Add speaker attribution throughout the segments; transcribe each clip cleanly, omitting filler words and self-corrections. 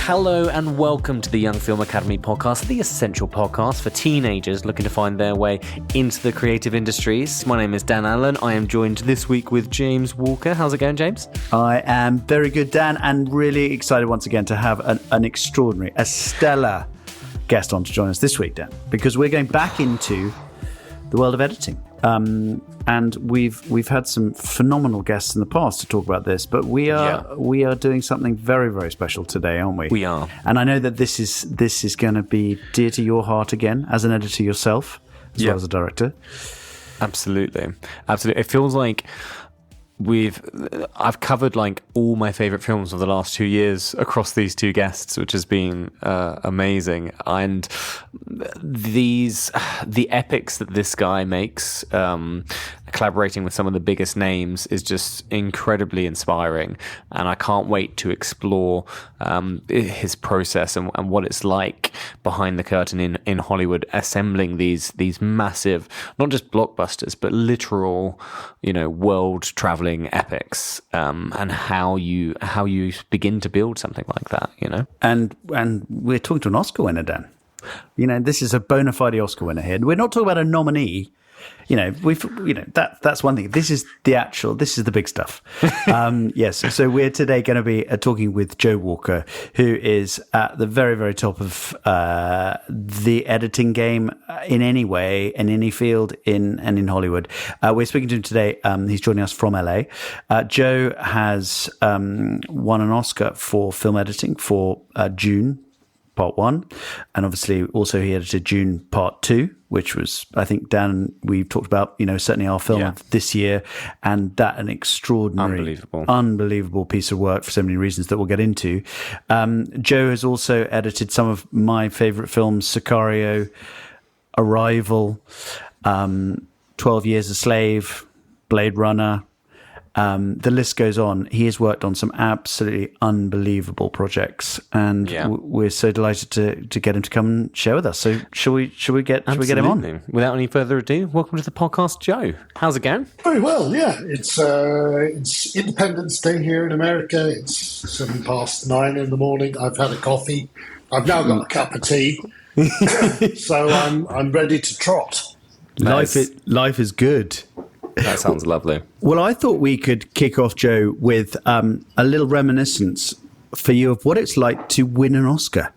Speaker 1: Hello and welcome to the Young Film Academy podcast, the essential podcast for teenagers looking to find their way into the creative industries. My name is Dan Allen. I am joined this week with James Walker. How's it going, James?
Speaker 2: I am very good, Dan, and really excited once again to have an extraordinary, a stellar guest on to join us this week, Dan, because we're going back into the world of editing. And we've had some phenomenal guests in the past to talk about this, but we are doing something very, very special today, aren't we?
Speaker 1: We are.
Speaker 2: And I know that this is going to be dear to your heart again, as an editor yourself, as well as a director.
Speaker 1: Absolutely. It feels like I've covered like all my favorite films of the last 2 years across these two guests, which has been amazing. And the epics that this guy makes, collaborating with some of the biggest names, is just incredibly inspiring. And I can't wait to explore his process and what it's like behind the curtain in Hollywood, assembling these massive, not just blockbusters, but literal, world traveling epics, and how you begin to build something like that,
Speaker 2: And we're talking to an Oscar winner, Dan. This is a bona fide Oscar winner here. We're not talking about a nominee. That's one thing. This is the big stuff. Yes. So we're today going to be talking with Joe Walker, who is at the very, very top of the editing game in any way, in any field, in Hollywood. We're speaking to him today. He's joining us from LA. Joe has won an Oscar for film editing for Dune Part 1, and obviously also he edited Dune Part 2, which was, I think, Dan, we've talked about, certainly our film of this year, and that an extraordinary, unbelievable piece of work for so many reasons that we'll get into. Joe has also edited some of my favourite films, Sicario, Arrival, 12 Years a Slave, Blade Runner. The list goes on. He has worked on some absolutely unbelievable projects, and we're so delighted to get him to come and share with us. So shall we get him on?
Speaker 1: Without any further ado, welcome to the podcast, Joe. How's it going?
Speaker 3: Very well, yeah. It's Independence Day here in America. It's 9:07 in the morning. I've had a coffee. I've now got a cup of tea, so I'm ready to trot.
Speaker 2: Life is good.
Speaker 1: That sounds lovely.
Speaker 2: Well, I thought we could kick off, Joe, with a little reminiscence for you of what it's like to win an Oscar.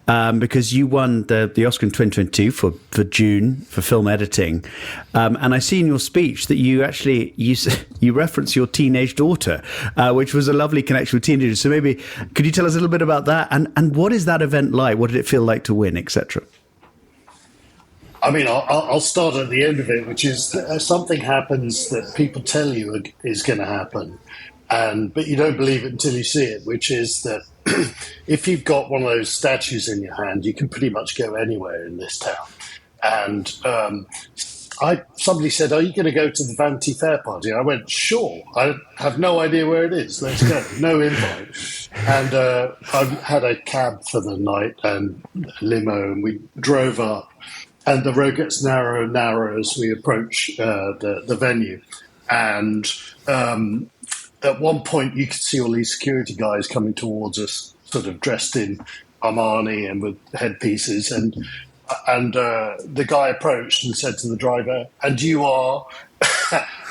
Speaker 2: Because you won the Oscar in 2022 for Dune, for film editing. And I see in your speech that you actually, you reference your teenage daughter, which was a lovely connection with teenagers. So maybe, could you tell us a little bit about that? And what is that event like? What did it feel like to win, etc.?
Speaker 3: I mean, I'll start at the end of it, which is something happens that people tell you is going to happen, but you don't believe it until you see it, which is that if you've got one of those statues in your hand, you can pretty much go anywhere in this town. And somebody said, "Are you going to go to the Vanity Fair party?" I went, "Sure. I have no idea where it is. Let's go." No invite. And I had a cab for the night and a limo, and we drove up. And the road gets narrower and narrower as we approach the venue. And at one point, you could see all these security guys coming towards us, sort of dressed in Armani and with headpieces. And the guy approached and said to the driver, "And you are?"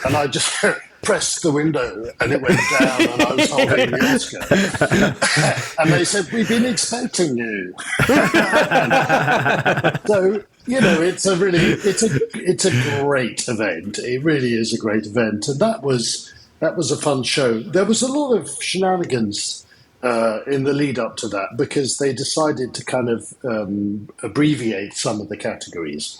Speaker 3: And I just pressed the window and it went down and I was holding the Oscar. And they said, "We've been expecting you." So, it's a great event. It really is a great event. And that was a fun show. There was a lot of shenanigans in the lead up to that because they decided to kind of abbreviate some of the categories.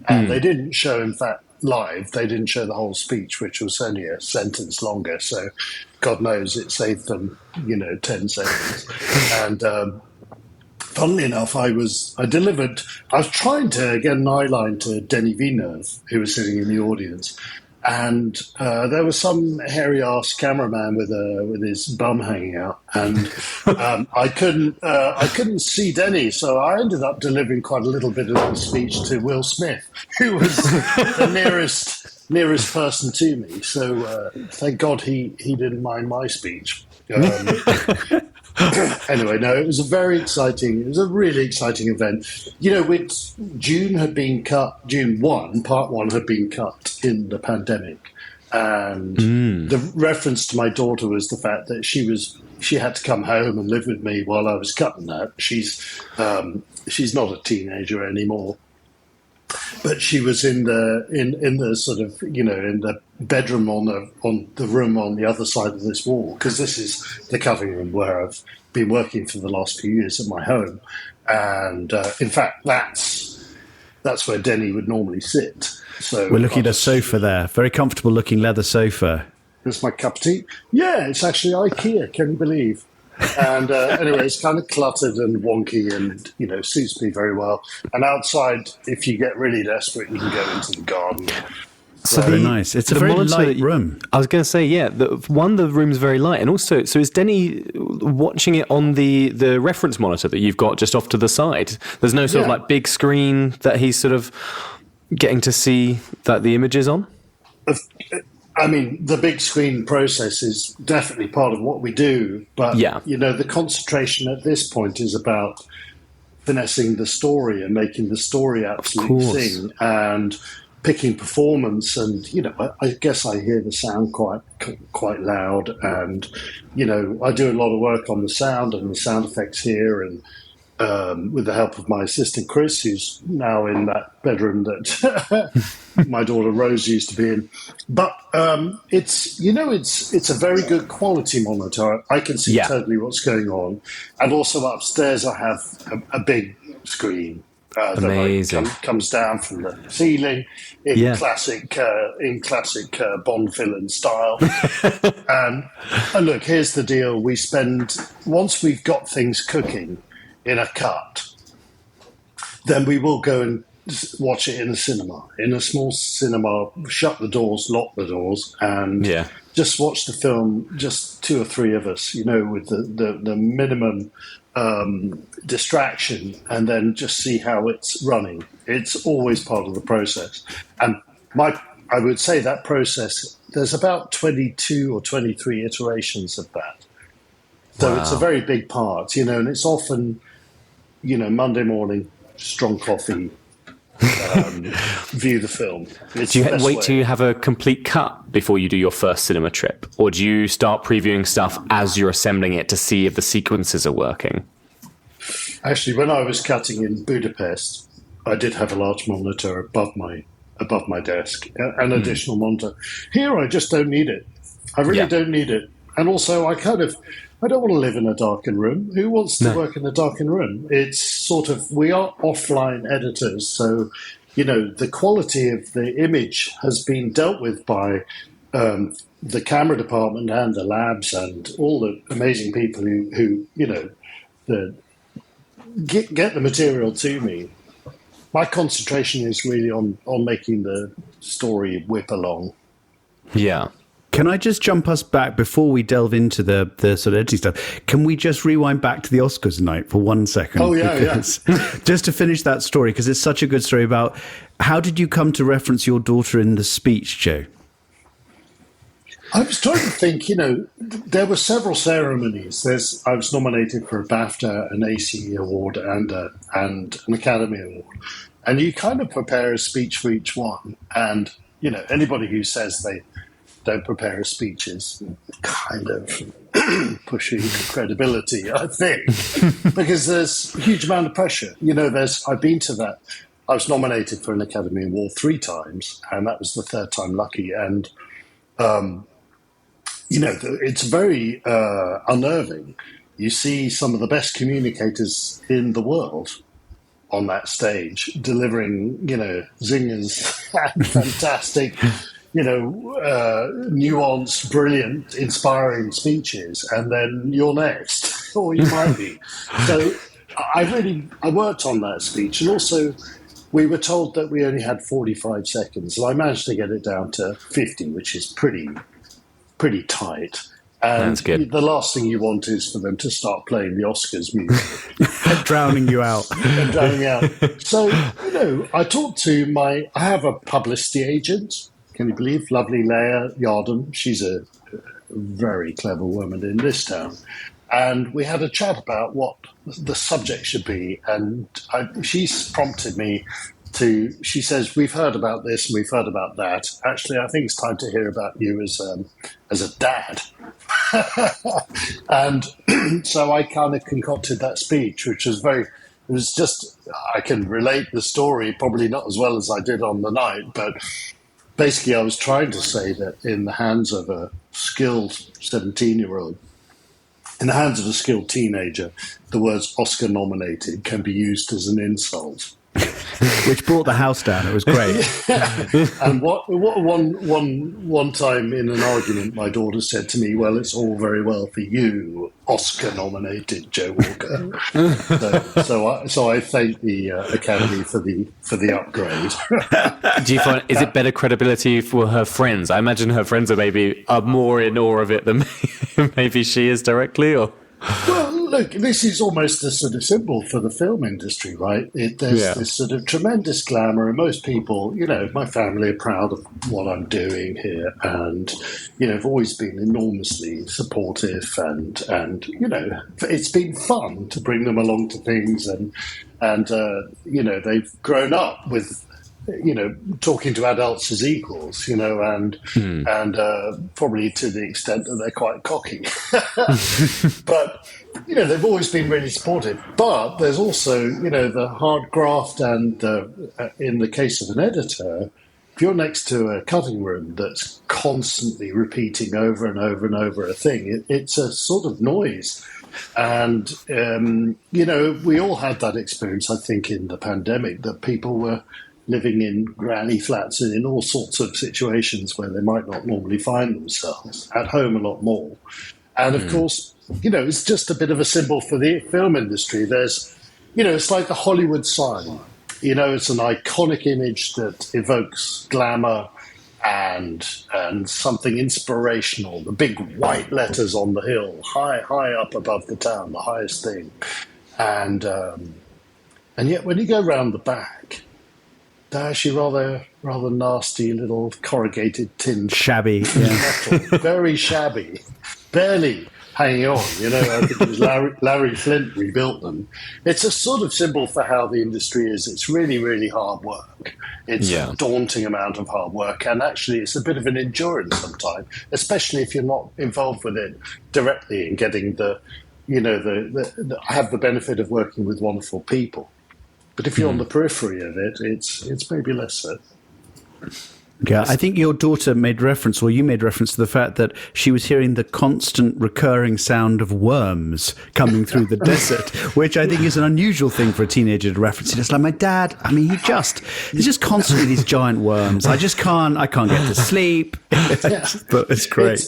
Speaker 3: And they didn't show, in fact, live. They didn't show the whole speech, which was only a sentence longer. So God knows it saved them, 10 seconds. And funnily enough, I was trying to get an eye line to Denis Villeneuve, who was sitting in the audience. and there was some hairy-ass cameraman with his bum hanging out, and I couldn't see Denis, so I ended up delivering quite a little bit of the speech to Will Smith, who was the nearest person to me. So thank God he didn't mind my speech. Anyway, no, it was a really exciting event. You know, Dune had been cut, Dune 1, Part 1 had been cut in the pandemic. And the reference to my daughter was the fact that she had to come home and live with me while I was cutting that. She's not a teenager anymore. But she was in the sort of, you know, in the bedroom on the room on the other side of this wall, because this is the cutting room where I've been working for the last few years at my home, and in fact that's where Denis would normally sit. So
Speaker 2: we're looking at a sofa there, very comfortable looking leather sofa.
Speaker 3: There's my cup of tea. Yeah, it's actually IKEA. Can you believe? And anyway, it's kind of cluttered and wonky and, you know, suits me very well. And outside, if you get really desperate, you can go into the garden.
Speaker 2: So very nice. It's a very light room.
Speaker 1: I was going to say, yeah, the room's very light. And also, so is Denis watching it on the reference monitor that you've got just off to the side? There's no sort of like big screen that he's sort of getting to see that the images on?
Speaker 3: I mean, the big screen process is definitely part of what we do, but you know, the concentration at this point is about finessing the story and making the story absolutely sing and picking performance. And you know, I guess I hear the sound quite loud, and you know, I do a lot of work on the sound and the sound effects here, and with the help of my assistant Chris, who's now in that bedroom that my daughter Rose used to be in. But it's a very good quality monitor. I can see totally what's going on, and also upstairs I have a big screen that comes down from the ceiling in classic Bond villain style. And look, here's the deal: once we've got things cooking in a cut, then we will go and watch it in a small cinema, shut the doors, lock the doors, and just watch the film, just two or three of us, you know, with the minimum distraction, and then just see how it's running. It's always part of the process. And I would say that process, there's about 22 or 23 iterations of that. So it's a very big part, you know, and it's often, you know, Monday morning, strong coffee, view the film.
Speaker 1: Do you wait till you have a complete cut before you do your first cinema trip? Or do you start previewing stuff as you're assembling it to see if the sequences are working?
Speaker 3: Actually, when I was cutting in Budapest, I did have a large monitor above my desk, an additional monitor. Here, I just don't need it. I really don't need it. And also, I don't want to live in a darkened room. Who wants to work in a darkened room? It's sort of, we are offline editors, so, you know, the quality of the image has been dealt with by the camera department and the labs and all the amazing people who you know, get the material to me. My concentration is really on making the story whip along.
Speaker 1: Yeah.
Speaker 2: Can I just jump us back before we delve into the sort of editing stuff? Can we just rewind back to the Oscars night for 1 second?
Speaker 3: Oh, yeah,
Speaker 2: Just to finish that story, because it's such a good story about how did you come to reference your daughter in the speech, Joe?
Speaker 3: I was trying to think, you know, there were several ceremonies. I was nominated for a BAFTA, an ACE award, and an Academy Award. And you kind of prepare a speech for each one. And, you know, anybody who says they don't prepare a speech is kind of pushing credibility, I think, because there's a huge amount of pressure. You know, I've been to that. I was nominated for an Academy Award 3 times, and that was the 3rd time lucky. And, you know, it's very unnerving. You see some of the best communicators in the world on that stage delivering, you know, zingers and fantastic, you know, nuanced, brilliant, inspiring speeches, and then you're next, or you might be. So I worked on that speech, and also we were told that we only had 45 seconds, and I managed to get it down to 50, which is pretty tight. And
Speaker 1: That's good.
Speaker 3: The last thing you want is for them to start playing the Oscars music.
Speaker 2: Drowning you out.
Speaker 3: And drowning out. So, I talked to I have a publicity agent, can you believe? Lovely Leah Yarden. She's a very clever woman in this town. And we had a chat about what the subject should be. And she's prompted me she says, we've heard about this and we've heard about that. Actually, I think it's time to hear about you as a dad. And so I kind of concocted that speech, which was I can relate the story, probably not as well as I did on the night, but basically I was trying to say that in the hands of a skilled 17-year-old, in the hands of a skilled teenager, the words Oscar nominated can be used as an insult.
Speaker 2: Which brought the house down. It was great.
Speaker 3: And what one time in an argument, my daughter said to me, "Well, it's all very well for you, Oscar-nominated Joe Walker." so I thank the Academy for the upgrade.
Speaker 1: Do you find is it better credibility for her friends? I imagine her friends are more in awe of it than maybe she is directly, or.
Speaker 3: Well, look, this is almost a sort of symbol for the film industry, right? There's this sort of tremendous glamour, and most people, my family are proud of what I'm doing here, and have always been enormously supportive, and it's been fun to bring them along to things, and they've grown up with. Talking to adults as equals, and probably to the extent that they're quite cocky. But, they've always been really supportive. But there's also, the hard graft, and in the case of an editor, if you're next to a cutting room that's constantly repeating over and over and over a thing, it's a sort of noise. And, we all had that experience, I think, in the pandemic, that people were living in granny flats and in all sorts of situations where they might not normally find themselves, at home a lot more. And of course, it's just a bit of a symbol for the film industry. There's, it's like the Hollywood sign. It's an iconic image that evokes glamour and something inspirational. The big white letters on the hill, high up above the town, the highest thing. And yet when you go round the back, they're actually rather nasty little corrugated tin.
Speaker 2: Shabby. Yeah.
Speaker 3: Metal, very shabby. Barely hanging on. I think it was Larry Flint rebuilt them. It's a sort of symbol for how the industry is. It's really, really hard work. It's a daunting amount of hard work. And actually, it's a bit of an endurance sometimes, especially if you're not involved with it directly and getting I have the benefit of working with wonderful people. But if you're on the periphery of it, it's maybe less so.
Speaker 2: Yeah, I think your daughter made reference, or you made reference to the fact that she was hearing the constant recurring sound of worms coming through the desert, which I think is an unusual thing for a teenager to reference. It's like, my dad, he's just constantly these giant worms. I can't get to sleep. But it's great.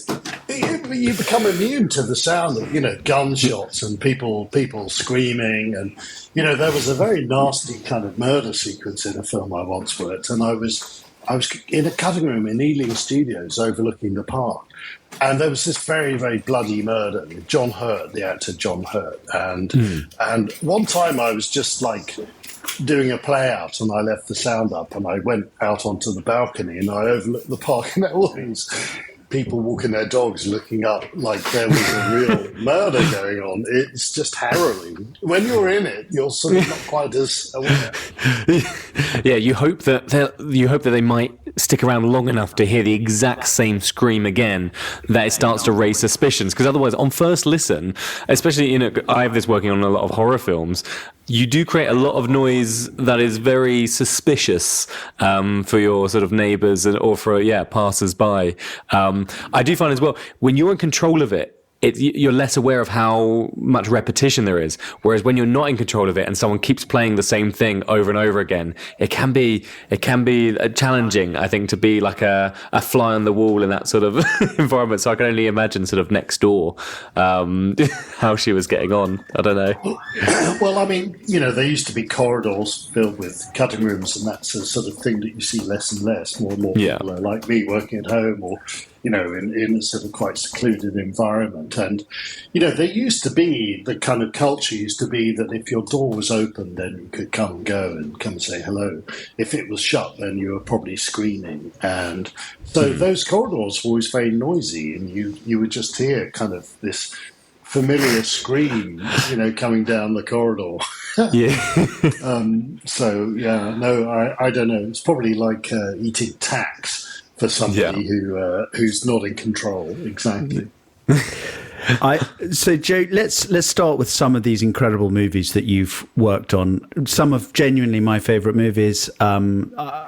Speaker 3: You become immune to the sound of, gunshots and people screaming. And, there was a very nasty kind of murder sequence in a film I once worked, and I was in a cutting room in Ealing Studios overlooking the park. And there was this very, very bloody murder with John Hurt, the actor John Hurt. And one time I was just like doing a play out, and I left the sound up, and I went out onto the balcony, and I overlooked the park, and there were all these people walking their dogs looking up like there was a real murder going on. It's just harrowing. When you're in it, you're sort of not quite as aware.
Speaker 1: Yeah, you hope that they might stick around long enough to hear the exact same scream again, that it starts to raise suspicions. Because otherwise, on first listen, especially, I have this working on a lot of horror films, you do create a lot of noise that is very suspicious for your sort of neighbours or for passers-by. I do find as well, when you're in control of it, you're less aware of how much repetition there is. Whereas when you're not in control of it and someone keeps playing the same thing over and over again, it can be challenging, I think, to be like a fly on the wall in that sort of environment. So I can only imagine sort of next door how she was getting on. I don't know.
Speaker 3: Well, I mean, there used to be corridors filled with cutting rooms, and that's a sort of thing that you see less and less. More and more people are like me, working at home or, in a sort of quite secluded environment. And, there used to be, the kind of culture used to be that if your door was open, then you could come and go and come and say hello. If it was shut, then you were probably screaming. And so those corridors were always very noisy, and you would just hear kind of this familiar scream, coming down the corridor.
Speaker 1: Yeah.
Speaker 3: I don't know. It's probably like eating tacks for somebody who's not in control. Exactly.
Speaker 2: So Joe, let's start with some of these incredible movies that you've worked on. Some of genuinely my favorite movies.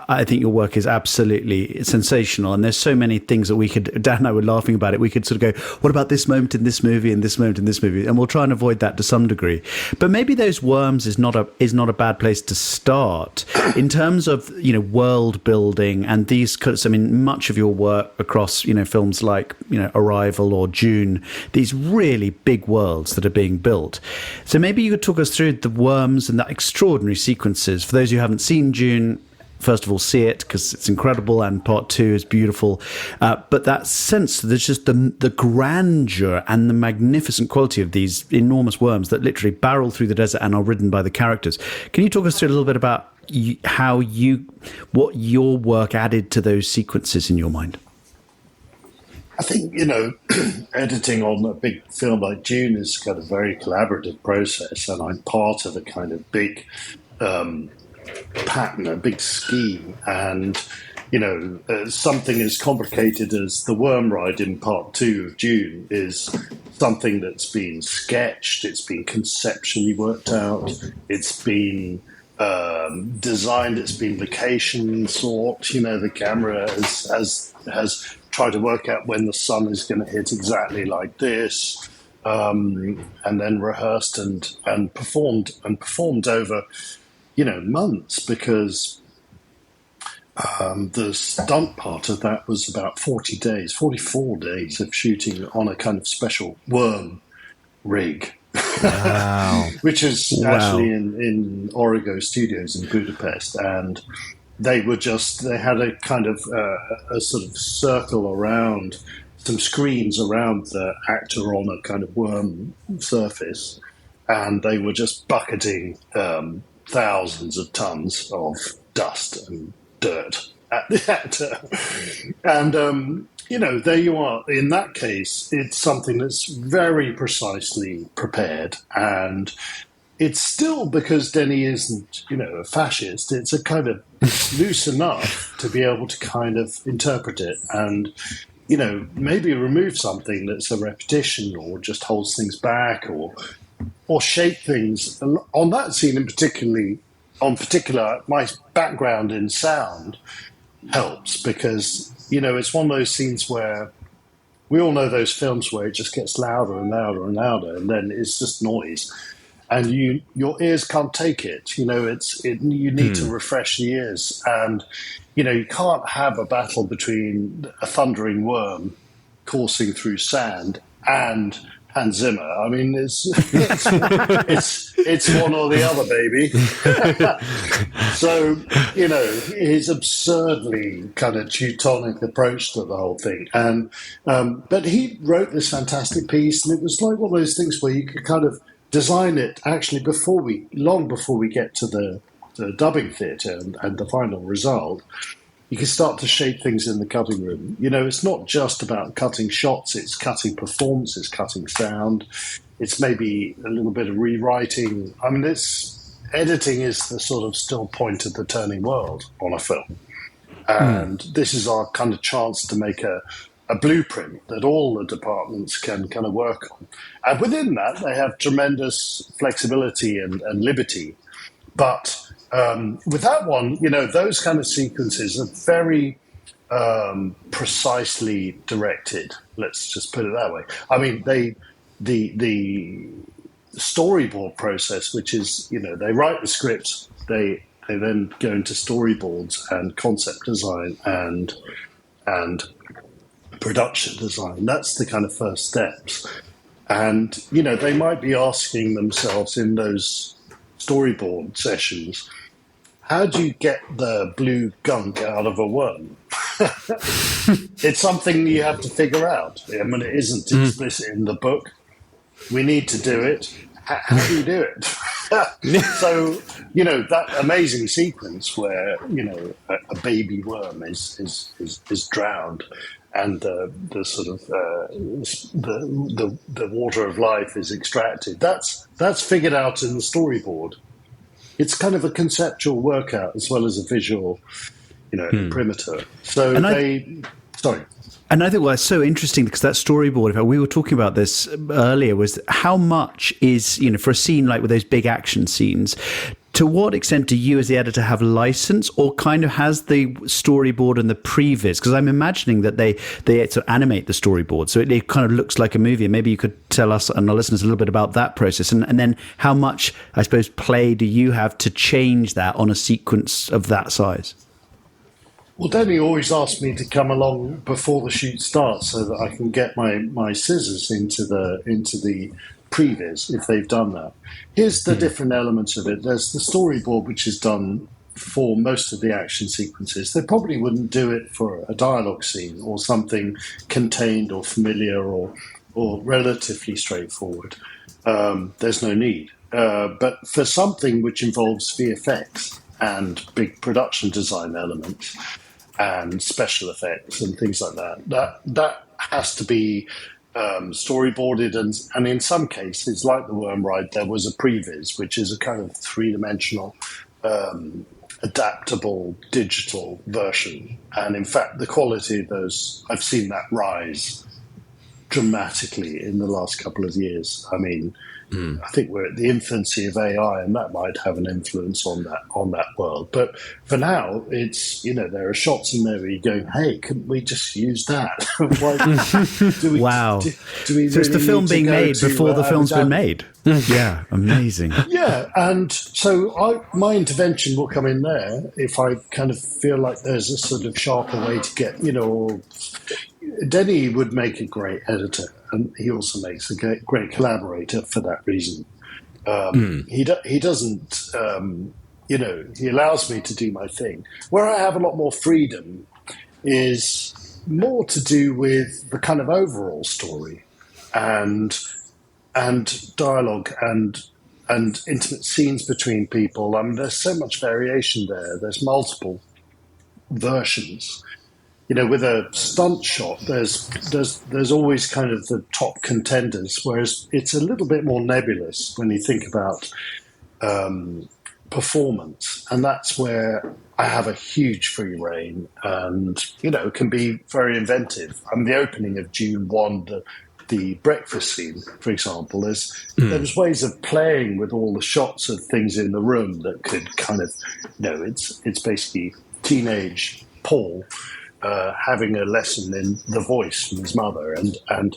Speaker 2: I think your work is absolutely sensational, and there's so many things that we could. Dan and I were laughing about it. We could sort of go, "What about this moment in this movie, and this moment in this movie?" And we'll try and avoid that to some degree. But maybe those worms is not a bad place to start in terms of world building and these. I mean, much of your work across films like Arrival or Dune. These really big worlds that are being built. So maybe you could talk us through the worms and the extraordinary sequences. For those who haven't seen Dune, first of all, see it because it's incredible, and part 2 is beautiful. But that sense, there's just the grandeur and the magnificent quality of these enormous worms that literally barrel through the desert and are ridden by the characters. Can you talk us through a little bit about what your work added to those sequences in your mind?
Speaker 3: I think, editing on a big film like Dune is kind of a very collaborative process, and I'm part of a kind of big pattern, a big scheme. And, something as complicated as the worm ride in part 2 of Dune is something that's been sketched, it's been conceptually worked out, it's been designed, it's been location sought, the camera has try to work out when the sun is going to hit exactly like this, and then rehearsed and performed over, months, because the stunt part of that was about 44 days of shooting on a kind of special worm rig.
Speaker 1: Wow.
Speaker 3: Which is actually in Origo Studios in Budapest, and they had a kind of a sort of circle around, some screens around the actor on a kind of worm surface, and they were just bucketing thousands of tons of dust and dirt at the actor. And, there you are. In that case, it's something that's very precisely prepared, and it's still, because Denis isn't, a fascist, it's a kind of loose enough to be able to kind of interpret it and, maybe remove something that's a repetition or just holds things back or shape things. On that scene in particular, my background in sound helps because, it's one of those scenes where we all know those films where it just gets louder and louder and louder, and then it's just noise. And your ears can't take it. You need to refresh the ears, and you can't have a battle between a thundering worm coursing through sand and Hans Zimmer. I mean, it's one or the other, baby. So his absurdly kind of Teutonic approach to the whole thing, and but he wrote this fantastic piece, and it was like one of those things where you could kind of design it actually long before we get to the dubbing theatre and the final result. You can start to shape things in the cutting room. It's not just about cutting shots, it's cutting performance, it's cutting sound, it's maybe a little bit of rewriting. I mean, editing is the sort of still point at the turning world on a film. And this is our kind of chance to make a blueprint that all the departments can kind of work on. And within that, they have tremendous flexibility and liberty. But with that one, those kind of sequences are very precisely directed. Let's just put it that way. I mean, the storyboard process, which is, they write the script, they then go into storyboards and concept design and production design. That's the kind of first steps. And, they might be asking themselves in those storyboard sessions, how do you get the blue gunk out of a worm? It's something you have to figure out. I mean, it isn't explicit in the book. We need to do it. How do you do it? So, that amazing sequence where, a baby worm is drowned and the sort of the water of life is extracted. That's figured out in the storyboard. It's kind of a conceptual workout as well as a visual, imprimatur. So sorry.
Speaker 2: And I think what's so interesting, because that storyboard, we were talking about this earlier, was how much is, for a scene like with those big action scenes, to what extent do you as the editor have license, or kind of has the storyboard and the previs? Because I'm imagining that they sort of animate the storyboard, so it kind of looks like a movie. Maybe you could tell us and our listeners a little bit about that process, and then how much, I suppose, play do you have to change that on a sequence of that size?
Speaker 3: Well, Denis always asks me to come along before the shoot starts so that I can get my scissors into the previs if they've done that. Here's the different elements of it. There's the storyboard, which is done for most of the action sequences. They probably wouldn't do it for a dialogue scene or something contained or familiar or relatively straightforward. There's no need. But for something which involves VFX and big production design elements and special effects and things like that has to be storyboarded, and in some cases, like the Worm Ride, there was a previs, which is a kind of three-dimensional adaptable digital version. And in fact, the quality of those, I've seen that rise dramatically in the last couple of years. I mean, I think we're at the infancy of AI, and that might have an influence on that world. But for now, it's, there are shots in there where you're going, hey, couldn't we just use that?
Speaker 2: Wow.
Speaker 3: Do we
Speaker 2: so it's the film being made before the film's been made. Yeah, amazing.
Speaker 3: Yeah, and so my intervention will come in there if I kind of feel like there's a sort of sharper way to get, Denis would make a great editor, and he also makes a great collaborator for that reason. He doesn't, he allows me to do my thing. Where I have a lot more freedom is more to do with the kind of overall story and dialogue and intimate scenes between people. I mean, there's so much variation there. There's multiple versions. With a stunt shot, there's always kind of the top contenders, whereas it's a little bit more nebulous when you think about performance, and that's where I have a huge free rein, and can be very inventive. I mean, the opening of Dune 1, the breakfast scene, for example, there's ways of playing with all the shots of things in the room that could kind of, it's basically teenage Paul having a lesson in the voice from his mother, and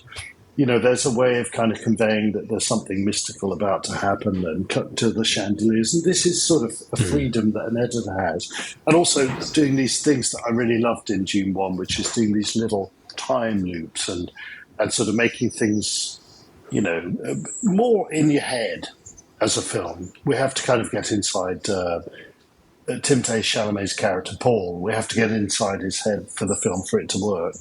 Speaker 3: there's a way of kind of conveying that there's something mystical about to happen, and cut to the chandeliers, and this is sort of a freedom that an editor has, and also doing these things that I really loved in Dune 1, which is doing these little time loops and sort of making things more in your head as a film. We have to kind of get inside Timothée Chalamet's character Paul. We have to get inside his head for the film for it to work,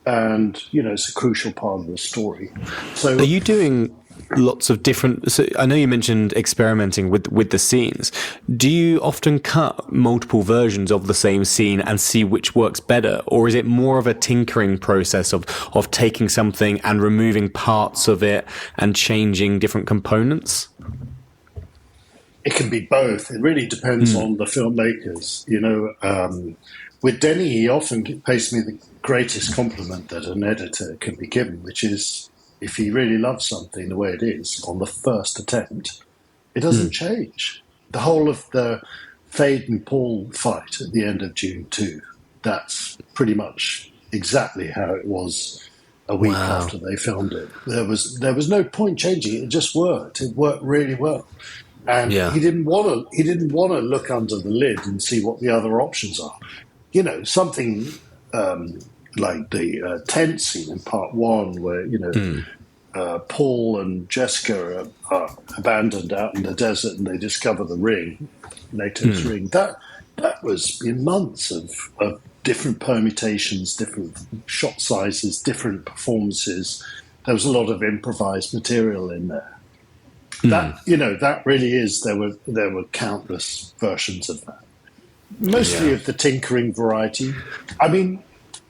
Speaker 3: and it's a crucial part of the story. So,
Speaker 1: are you doing lots of different? So I know you mentioned experimenting with the scenes. Do you often cut multiple versions of the same scene and see which works better, or is it more of a tinkering process of taking something and removing parts of it and changing different components?
Speaker 3: It can be both. It really depends on the filmmakers. With Denis, he often pays me the greatest compliment that an editor can be given, which is if he really loves something the way it is on the first attempt, it doesn't change. The whole of the Fade and Paul fight at the end of Dune 2 that's pretty much exactly how it was a week after they filmed it. There was no point changing it. It just worked. It worked really well. And he didn't want to look under the lid and see what the other options are. You know, something like the tent scene in part one, where Paul and Jessica are abandoned out in the desert, and they discover the ring, latex ring. That was in months of different permutations, different shot sizes, different performances. There was a lot of improvised material in there. That really is. There were countless versions of that. Mostly of the tinkering variety. I mean,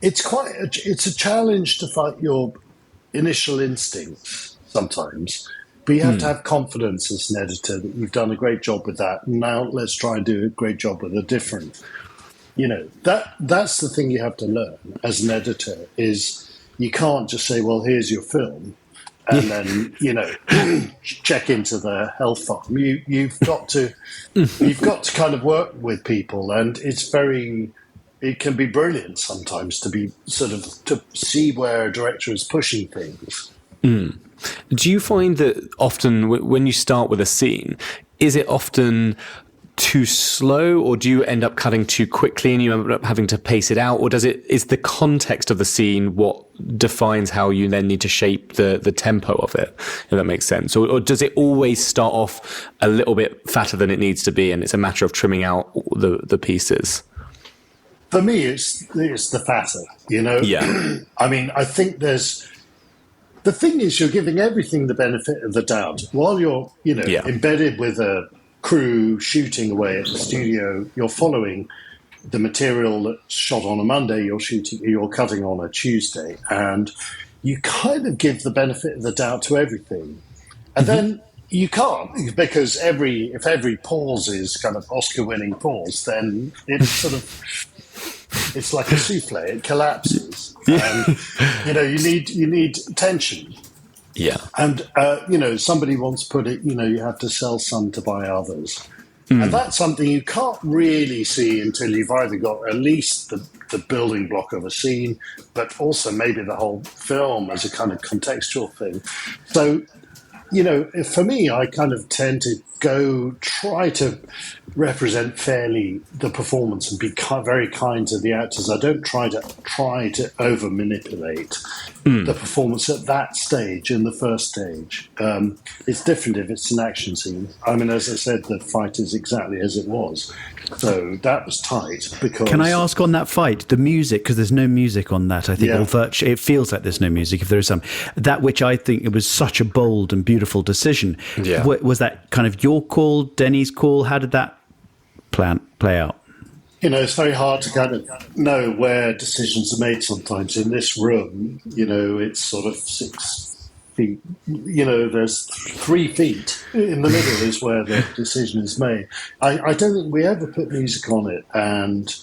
Speaker 3: it's a challenge to fight your initial instincts sometimes, but you have to have confidence as an editor that you've done a great job with that. Now let's try and do a great job with a different. That's the thing you have to learn as an editor, is you can't just say, well, here's your film, and then check into the health farm. You've got to kind of work with people, and it can be brilliant sometimes to be to see where a director is pushing things.
Speaker 1: Do you find that often when you start with a scene, is it often too slow, or do you end up cutting too quickly and you end up having to pace it out, or is the context of the scene what defines how you then need to shape the tempo of it, if that makes sense? Or does it always start off a little bit fatter than it needs to be, and it's a matter of trimming out the pieces?
Speaker 3: For me, it's the fatter, Yeah. I mean, I think the thing is, you're giving everything the benefit of the doubt. While you're, embedded with a crew shooting away at the studio, you're following the material that's shot on a Monday, you're cutting on a Tuesday, and you kind of give the benefit of the doubt to everything. And then you can't, because if every pause is kind of Oscar-winning pause, then it's like a souffle, it collapses. And you need tension.
Speaker 1: Yeah.
Speaker 3: And somebody once put it, you have to sell some to buy others. And that's something you can't really see until you've either got at least the building block of a scene, but also maybe the whole film as a kind of contextual thing. So, for me, I kind of tend to try to represent fairly the performance and be very kind to the actors. I don't try to over manipulate the performance at that stage, in the first stage. It's different if it's an action scene. I mean, as I said, the fight is exactly as it was. So that was tight. Because
Speaker 2: can I ask on that fight, the music, because there's no music on that, I think, or it feels like there's no music if there is some. That which I think it was such a bold and beautiful decision. Yeah. Was that kind of your call, Denis' call? How did that play out?
Speaker 3: It's very hard to kind of know where decisions are made sometimes. In this room, it's sort of 6 feet. There's 3 feet in the middle is where the decision is made. I don't think we ever put music on it, and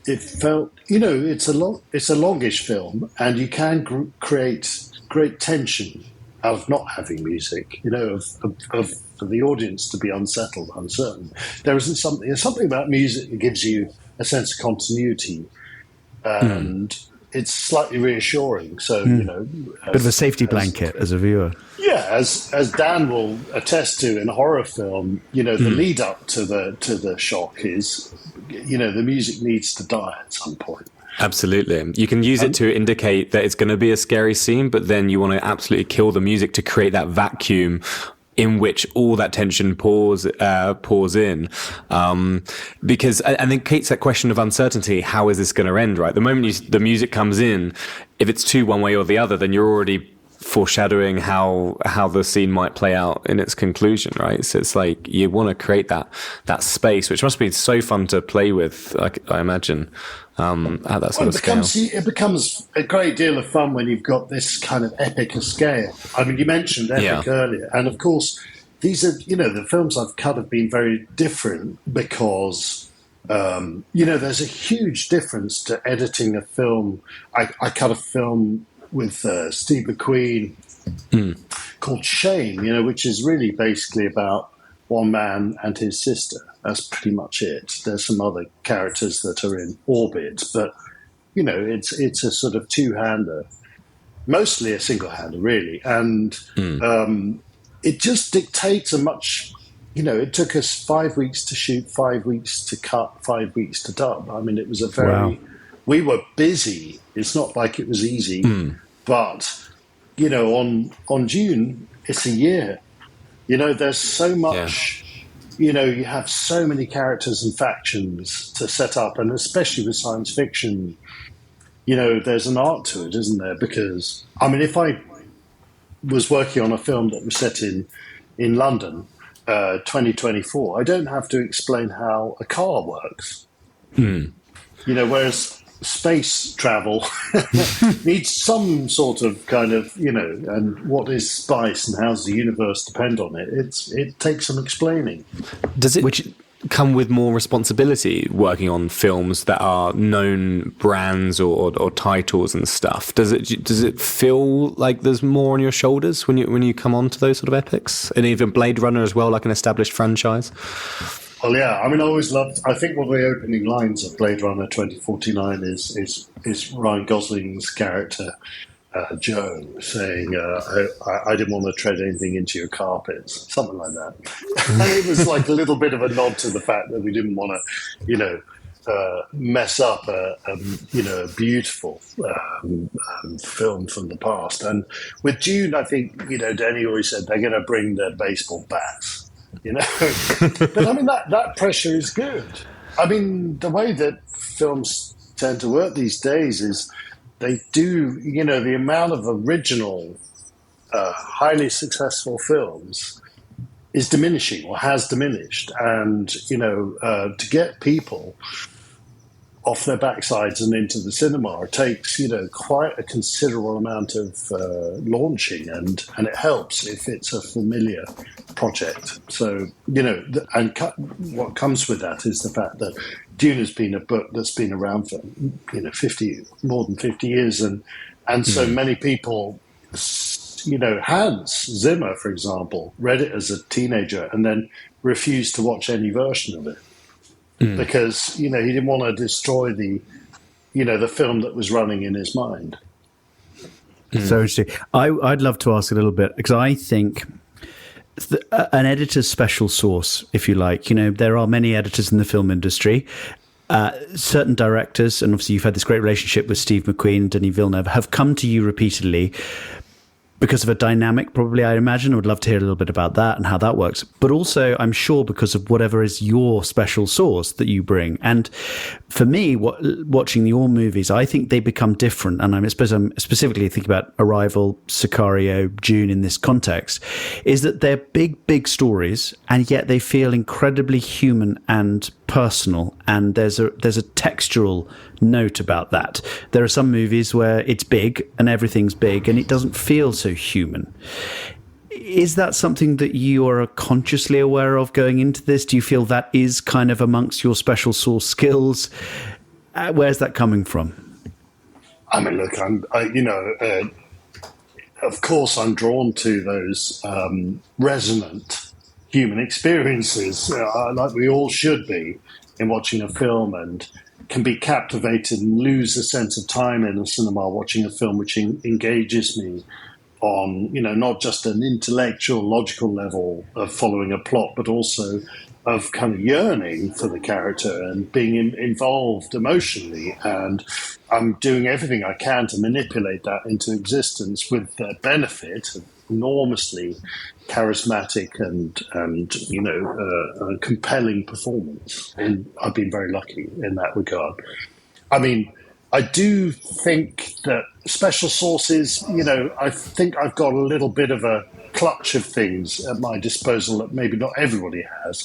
Speaker 3: it felt, it's a longish film, and you can create great tension out of not having music, of for the audience to be unsettled, uncertain. There's something about music that gives you a sense of continuity, and it's slightly reassuring. So,
Speaker 2: bit of a safety blanket as a viewer.
Speaker 3: Yeah, as Dan will attest to in a horror film, the lead up to the shock is, the music needs to die at some point.
Speaker 1: Absolutely. You can use it to indicate that it's going to be a scary scene, but then you want to absolutely kill the music to create that vacuum in which all that tension pours in. Because I think Kate's that question of uncertainty, how is this going to end, right? The moment the music comes in, if it's one way or the other, then you're already foreshadowing how the scene might play out in its conclusion, right? So it's like you want to create that space, which must be so fun to play with, I imagine, at that sort of scale.
Speaker 3: It becomes a great deal of fun when you've got this kind of epic scale. I mean, you mentioned epic earlier, and of course, these are, the films I've cut have been very different because, there's a huge difference to editing a film. I cut a film with Steve McQueen called Shame, which is really basically about one man and his sister. That's pretty much it. There's some other characters that are in orbit, but it's a sort of two-hander, mostly a single-hander, really, and it just dictates a much. It took us 5 weeks to shoot, 5 weeks to cut, 5 weeks to dub. I mean, it was a very.
Speaker 2: Wow.
Speaker 3: We were busy. It's not like it was easy, but on Dune, it's a year. There's so much. Yeah. You have so many characters and factions to set up, and especially with science fiction, there's an art to it, isn't there? Because if I was working on a film that was set in London. 2024, I don't have to explain how a car works. Whereas space travel needs some sort of kind of, and what is spice and how does the universe depend on it? It takes some explaining.
Speaker 1: Does it come with more responsibility working on films that are known brands or titles and stuff? Does it feel like there's more on your shoulders when you come on to those sort of epics, and even Blade Runner as well, like an established franchise?
Speaker 3: Well, yeah. I always loved. I think one of the opening lines of Blade Runner 2049 is Ryan Gosling's character. Joe saying, I didn't want to tread anything into your carpets, something like that. And it was like a little bit of a nod to the fact that we didn't want to, mess up a beautiful film from the past. And with Dune, I think, Denis always said they're going to bring their baseball bats, But that pressure is good. The way that films tend to work these days is they do, the amount of original, highly successful films is diminishing or has diminished. And, to get people off their backsides and into the cinema, it takes, quite a considerable amount of launching, and it helps if it's a familiar project. So, what comes with that is the fact that Dune has been a book that's been around for, more than 50 years. And so many people, Hans Zimmer, for example, read it as a teenager and then refused to watch any version of it. Because, he didn't want to destroy the film that was running in his mind.
Speaker 2: So interesting. I'd love to ask a little bit, because I think an editor's special sauce, if you like. There are many editors in the film industry. Certain directors, and obviously you've had this great relationship with Steve McQueen and Denis Villeneuve, have come to you repeatedly because of a dynamic, probably, I imagine. I would love to hear a little bit about that and how that works. But also, I'm sure, because of whatever is your special sauce that you bring. And for me, watching your movies, I think they become different. And I suppose I'm specifically thinking about Arrival, Sicario, Dune in this context, is that they're big, big stories, and yet they feel incredibly human and personal. And there's a textural note about that. There are some movies where it's big and everything's big and it doesn't feel so human. Is that something that you are consciously aware of going into this? Do you feel that is kind of amongst your special sauce skills? Where's that coming from?
Speaker 3: Look, of course I'm drawn to those resonant human experiences, like we all should be in watching a film, and can be captivated and lose a sense of time in the cinema watching a film which engages me on, not just an intellectual, logical level of following a plot, but also of kind of yearning for the character and being involved emotionally. And I'm doing everything I can to manipulate that into existence with the benefit of enormously charismatic and compelling performance. And I've been very lucky in that regard. I do think that special sauces, I think I've got a little bit of a clutch of things at my disposal that maybe not everybody has.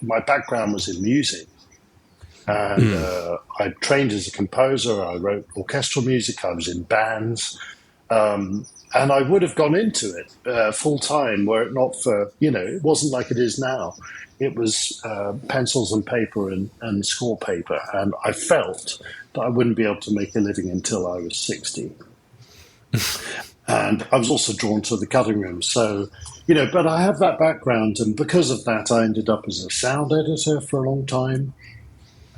Speaker 3: My background was in music. And I trained as a composer. I wrote orchestral music. I was in bands. And I would have gone into it full time were it not for, it wasn't like it is now. It was pencils and paper and score paper. And I felt that I wouldn't be able to make a living until I was 60. And I was also drawn to the cutting room. So, but I have that background. And because of that, I ended up as a sound editor for a long time.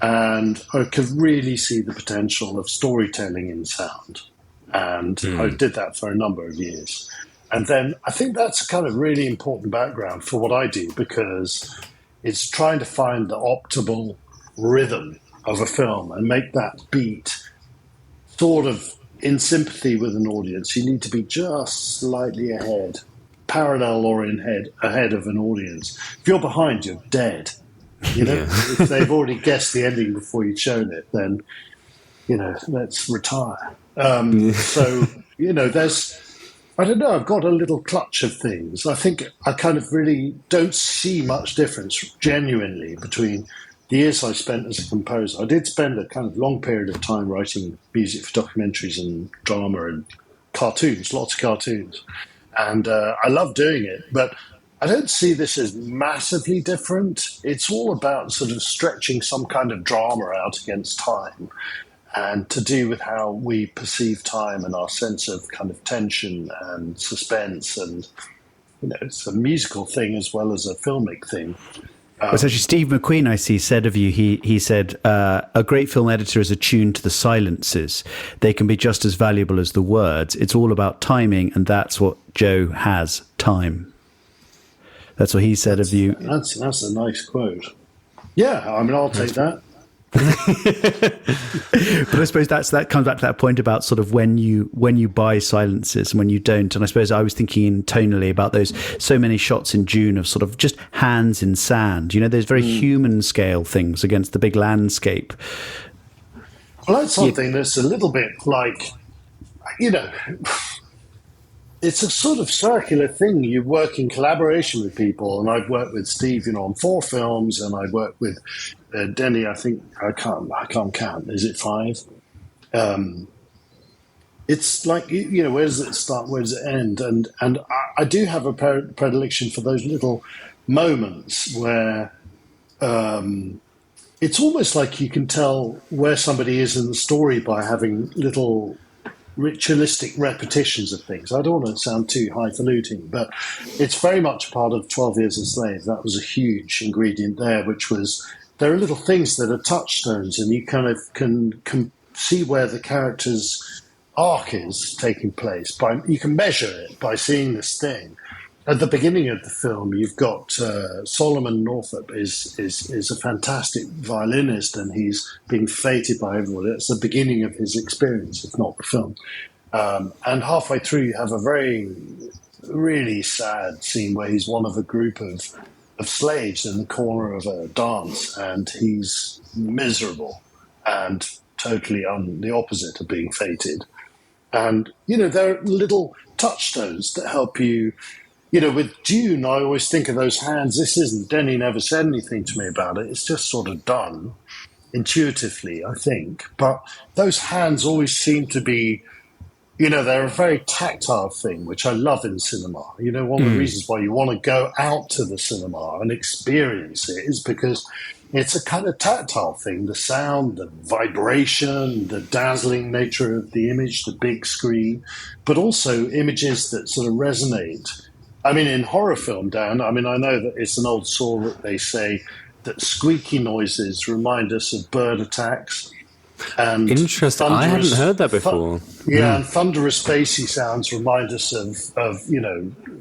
Speaker 3: And I could really see the potential of storytelling in sound. And I did that for a number of years. And then I think that's a kind of really important background for what I do, because it's trying to find the optimal rhythm of a film and make that beat sort of in sympathy with an audience. You need to be just slightly ahead, parallel or ahead of an audience. If you're behind, you're dead. If they've already guessed the ending before you've shown it, then let's retire. So I don't know. I've got a little clutch of things. I think I kind of really don't see much difference genuinely between the years I spent as a composer. I did spend a kind of long period of time writing music for documentaries and drama and cartoons, lots of cartoons. And I love doing it, but I don't see this as massively different. It's all about sort of stretching some kind of drama out against time, and to do with how we perceive time and our sense of kind of tension and suspense. And, it's a musical thing as well as a filmic thing.
Speaker 2: It's actually Steve McQueen, I see, said of you, he said, a great film editor is attuned to the silences. They can be just as valuable as the words. It's all about timing, and that's what Joe has, time. That's what he said of you.
Speaker 3: That's a nice quote. Yeah, I'll take that.
Speaker 2: But I suppose that comes back to that point about sort of when you buy silences and when you don't. And I suppose I was thinking tonally about those so many shots in Dune of sort of just hands in sand, those very human scale things against the big landscape.
Speaker 3: Well, that's something that's a little bit like, it's a sort of circular thing. You work in collaboration with people, and I've worked with Steve, on 4 films, and I've worked with Denis. I think I can't count. Is it 5? It's like where does it start? Where does it end? And I do have a predilection for those little moments where it's almost like you can tell where somebody is in the story by having little ritualistic repetitions of things. I don't want to sound too highfalutin, but it's very much part of 12 Years a Slave. That was a huge ingredient there, which was there are little things that are touchstones, and you kind of can see where the character's arc is taking place. You can measure it by seeing this thing. At the beginning of the film, you've got Solomon Northup is a fantastic violinist, and he's being feted by everybody. It's the beginning of his experience, if not the film. And halfway through, you have a very, really sad scene where he's one of a group of slaves in the corner of a dance, and he's miserable and totally the opposite of being fated. And, there are little touchstones that help you. With Dune, I always think of those hands. Denis never said anything to me about it. It's just sort of done intuitively, I think. But those hands always seem to be, they're a very tactile thing, which I love in cinema. One of the reasons why you want to go out to the cinema and experience it is because it's a kind of tactile thing. The sound, the vibration, the dazzling nature of the image, the big screen, but also images that sort of resonate. In horror film, Dan, I know that it's an old saw that they say that squeaky noises remind us of bird attacks. And
Speaker 1: interesting. I hadn't heard that before.
Speaker 3: And thunderous bassy sounds remind us of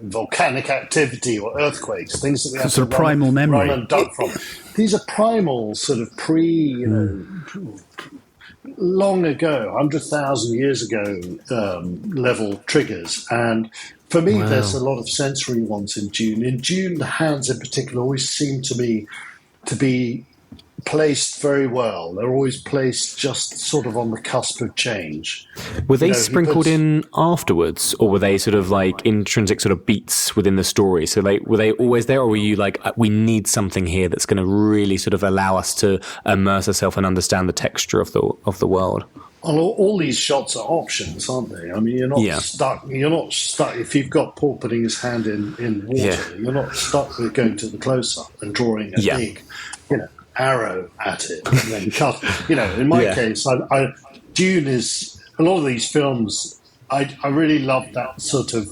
Speaker 3: volcanic activity or earthquakes, things that we have
Speaker 2: sort of primal memory.
Speaker 3: Run and duck from. These are primal, sort of long ago, 100,000 years ago level triggers. And for me, there's a lot of sensory ones in Dune. In Dune, the hands in particular always seem to me to be placed very well. They're always placed just sort of on the cusp of change.
Speaker 1: Were they sprinkled in afterwards, or were they sort of like intrinsic sort of beats within the story? So were they always there, or were you like, we need something here that's going to really sort of allow us to immerse ourselves and understand the texture of the world?
Speaker 3: All these shots are options, aren't they? You're not stuck. You're not stuck. If you've got Paul putting his hand in water, you're not stuck with going to the close-up and drawing a big, arrow at it and then cut. In my case, Dune is a lot of these films I really love that sort of.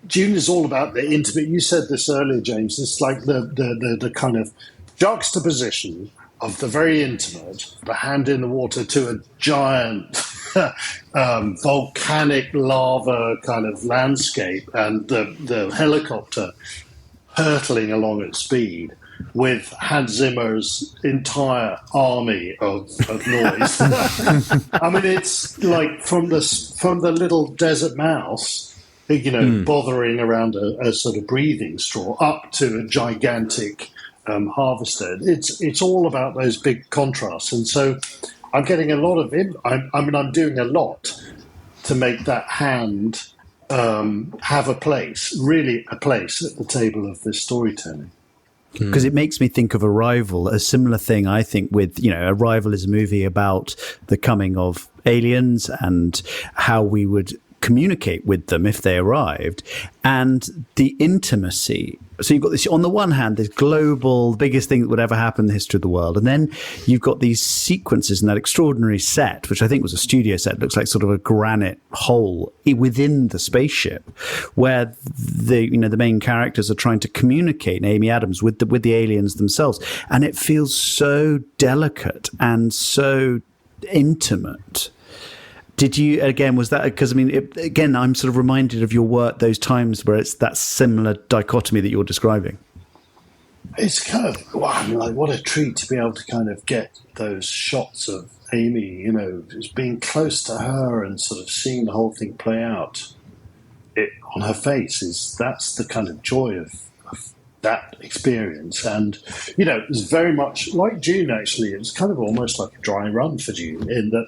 Speaker 3: Dune is all about the intimate. You said this earlier, James. It's like the kind of juxtaposition of the very intimate, the hand in the water, to a giant volcanic lava kind of landscape, and the helicopter hurtling along at speed with Hans Zimmer's entire army of noise. I mean, it's like from the little desert mouse, bothering around a sort of breathing straw, up to a gigantic harvester. It's all about those big contrasts, and so I'm getting a lot of. I'm doing a lot to make that hand have a place, really a place at the table of this storytelling.
Speaker 2: Because it makes me think of Arrival, a similar thing, I think, with, Arrival is a movie about the coming of aliens and how we would communicate with them if they arrived, and the intimacy. So you've got this, on the one hand, this global, biggest thing that would ever happen in the history of the world. And then you've got these sequences in that extraordinary set, which I think was a studio set, looks like sort of a granite hole within the spaceship, where the main characters are trying to communicate, Amy Adams, with the aliens themselves. And it feels so delicate and so intimate. Did you, again, was that, because, again, I'm sort of reminded of your work, those times where it's that similar dichotomy that you're describing.
Speaker 3: It's kind of, what a treat to be able to kind of get those shots of Amy, just being close to her and sort of seeing the whole thing play out on her face. That's the kind of joy of that experience. And, it was very much like Dune, actually. It was kind of almost like a dry run for Dune, in that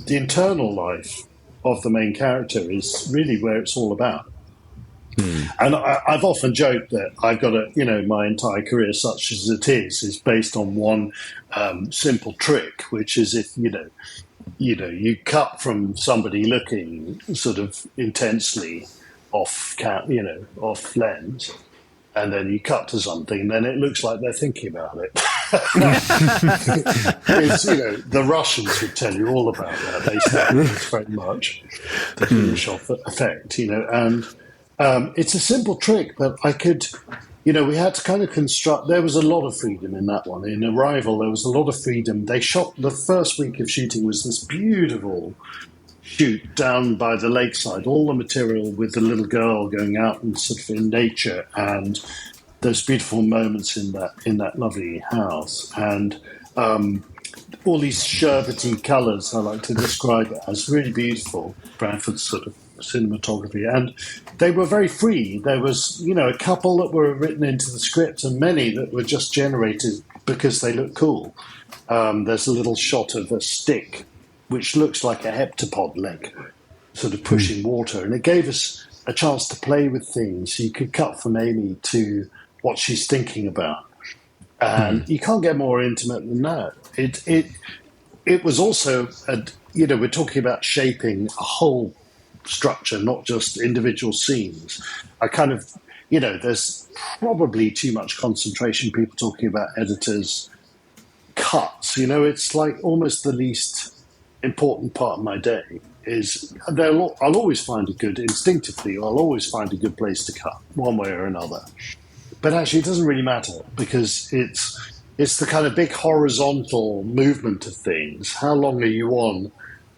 Speaker 3: the internal life of the main character is really where it's all about. And I've often joked that I've got my entire career, such as it is based on one simple trick, which is if, you cut from somebody looking sort of intensely off lens, and then you cut to something, and then it looks like they're thinking about it. The Russians would tell you all about that. They say it's very much the finish-off effect, and it's a simple trick, but I could, we had to kind of construct. There was a lot of freedom in that one. In Arrival, there was a lot of freedom. They shot, the first week of shooting was this beautiful shoot down by the lakeside, all the material with the little girl going out and sort of in nature, and those beautiful moments in that lovely house, and all these sherbety colours, I like to describe it as, really beautiful, Bradford's sort of cinematography. And they were very free. There was, a couple that were written into the script, and many that were just generated because they look cool. There's a little shot of a stick which looks like a heptapod leg, sort of pushing water. And it gave us a chance to play with things. You could cut from Amy to what she's thinking about. And you can't get more intimate than that. It was also, we're talking about shaping a whole structure, not just individual scenes. I kind of, there's probably too much concentration, people talking about editors' cuts. It's like almost the least important part of my day is I'll always find instinctively, I'll always find a good place to cut, one way or another. But actually, it doesn't really matter, because it's the kind of big horizontal movement of things. How long are you on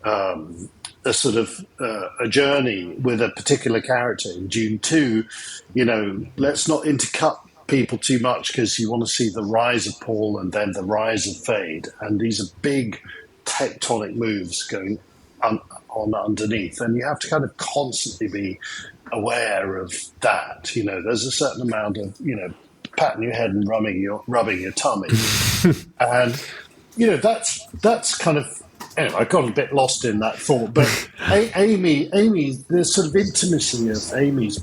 Speaker 3: a sort of a journey with a particular character? In Dune 2, let's not intercut people too much, because you want to see the rise of Paul and then the rise of Fade. And these are big tectonic moves going on underneath, and you have to kind of constantly be aware of that. There's a certain amount of patting your head and rubbing your tummy, and that's kind of. Anyway, I got a bit lost in that thought, but Amy, the sort of intimacy of Amy's,